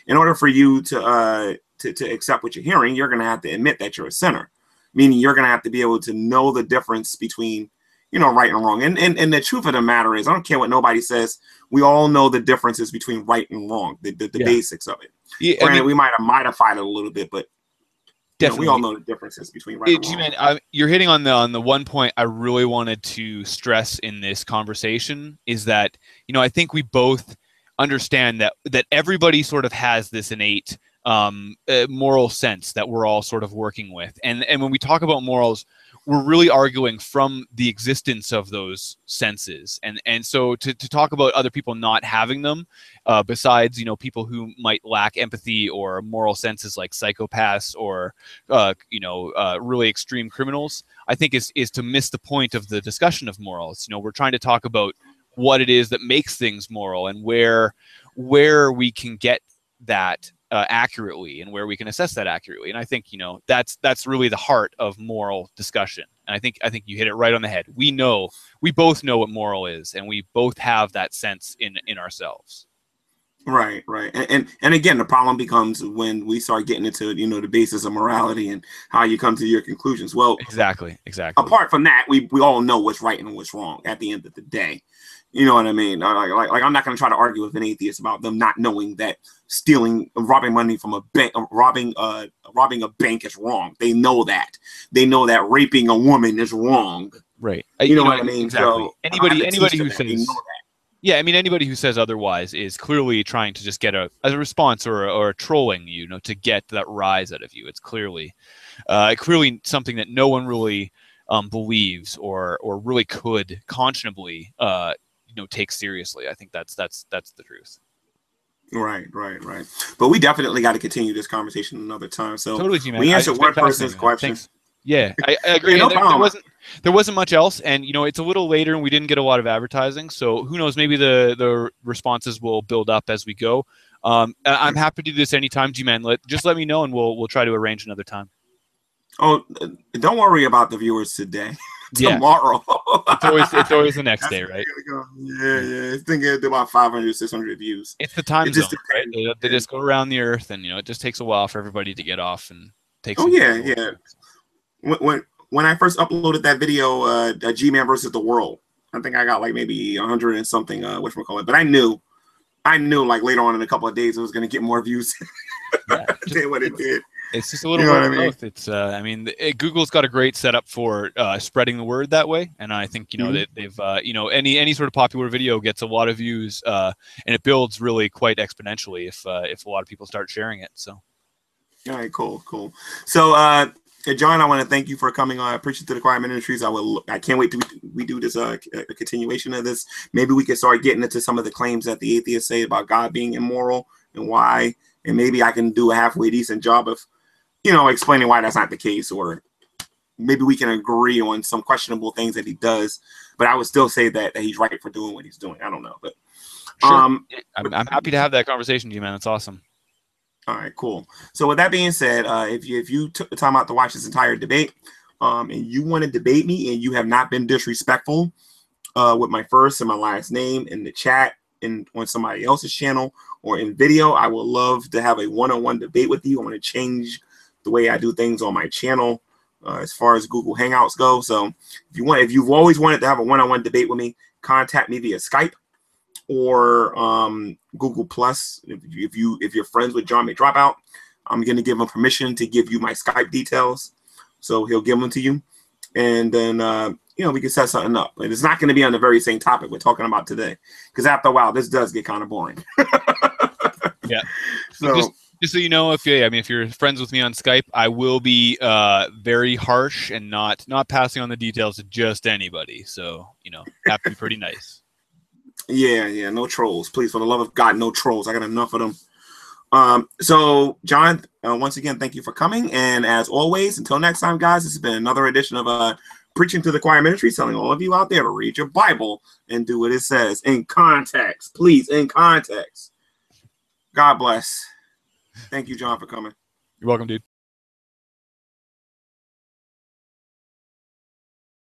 In order for you to accept what you're hearing, you're going to have to admit that you're a sinner, meaning you're going to have to be able to know the difference between, right and wrong. And the truth of the matter is, I don't care what nobody says, we all know the differences between right and wrong, the basics of it. Yeah, granted, we might have modified it a little bit, but definitely, we all know the differences between right and wrong. You're hitting on the one point I really wanted to stress in this conversation, is that, I think we both understand that everybody sort of has this innate moral sense that we're all sort of working with. And when we talk about morals, we're really arguing from the existence of those senses. And so to talk about other people not having them, besides, people who might lack empathy or moral senses like psychopaths or, really extreme criminals, I think is to miss the point of the discussion of morals. We're trying to talk about what it is that makes things moral, and where we can get that accurately, and where we can assess that accurately. And I think that's really the heart of moral discussion. And I think you hit it right on the head. We both know what moral is, and we both have that sense in ourselves. Right. And again, the problem becomes when we start getting into the basis of morality and how you come to your conclusions. Well, exactly. Apart from that, we all know what's right and what's wrong at the end of the day. You know what I mean? Like I'm not going to try to argue with an atheist about them not knowing that robbing money from a bank, robbing a bank is wrong. They know that. They know that raping a woman is wrong. Right. You know what I mean? Exactly. So anybody who says, they know that. Yeah, I mean, anybody who says otherwise is clearly trying to just get a response or trolling you, to get that rise out of you. It's clearly something that no one really believes or really could conscionably take seriously. I think that's the truth. Right. But we definitely got to continue this conversation another time. So totally, G-Man. We answered one person's question. Thanks. Yeah, I agree. No problem. There wasn't much else, and it's a little later, and we didn't get a lot of advertising. So who knows? Maybe the responses will build up as we go. I'm happy to do this anytime, G-Man. Just let me know, and we'll try to arrange another time. Oh, don't worry about the viewers today. Yeah. Tomorrow. It's always the next day, right? Yeah. I think it's about 500, 600 views. It's the time zone, right? They just go around the earth, and it just takes a while for everybody to get off and take. Oh yeah. When I first uploaded that video, G-Man versus the world, I think I got like maybe 100 and something. Whatchamacallit, but I knew like later on in a couple of days it was going to get more views than what it did. It's just a little bit of both. It's Google's got a great setup for spreading the word that way, and I think they've any sort of popular video gets a lot of views, and it builds really quite exponentially if a lot of people start sharing it. So, all right, cool. So, John, I want to thank you for coming on Preaching to the Choir Ministries. I can't wait till we do this a continuation of this. Maybe we can start getting into some of the claims that the atheists say about God being immoral and why, and maybe I can do a halfway decent job of explaining why that's not the case, or maybe we can agree on some questionable things that he does, but I would still say that he's right for doing what he's doing. I don't know, but sure. I'm happy to have that conversation, G-Man. That's awesome. All right, cool. So with that being said, if you took the time out to watch this entire debate, and you want to debate me and you have not been disrespectful with my first and my last name in the chat and on somebody else's channel or in video, I would love to have a one-on-one debate with you. I want to change the way I do things on my channel as far as Google Hangouts go. So if you've always wanted to have a one-on-one debate with me, contact me via Skype or Google Plus. If you're friends with John mcdropout, I'm going to give him permission to give you my Skype details, so he'll give them to you, and then we can set something up. And it's not going to be on the very same topic we're talking about today, because after a while this does get kind of boring. Yeah. So just so you know, if you're friends with me on Skype, I will be very harsh and not passing on the details to just anybody. So have to be pretty nice. Yeah, no trolls, please, for the love of God, no trolls. I got enough of them. So John, once again, thank you for coming, and as always, until next time, guys, this has been another edition of Preaching to the Choir Ministry, telling all of you out there to read your Bible and do what it says in context, please, in context. God bless. Thank you, John, for coming. You're welcome, dude.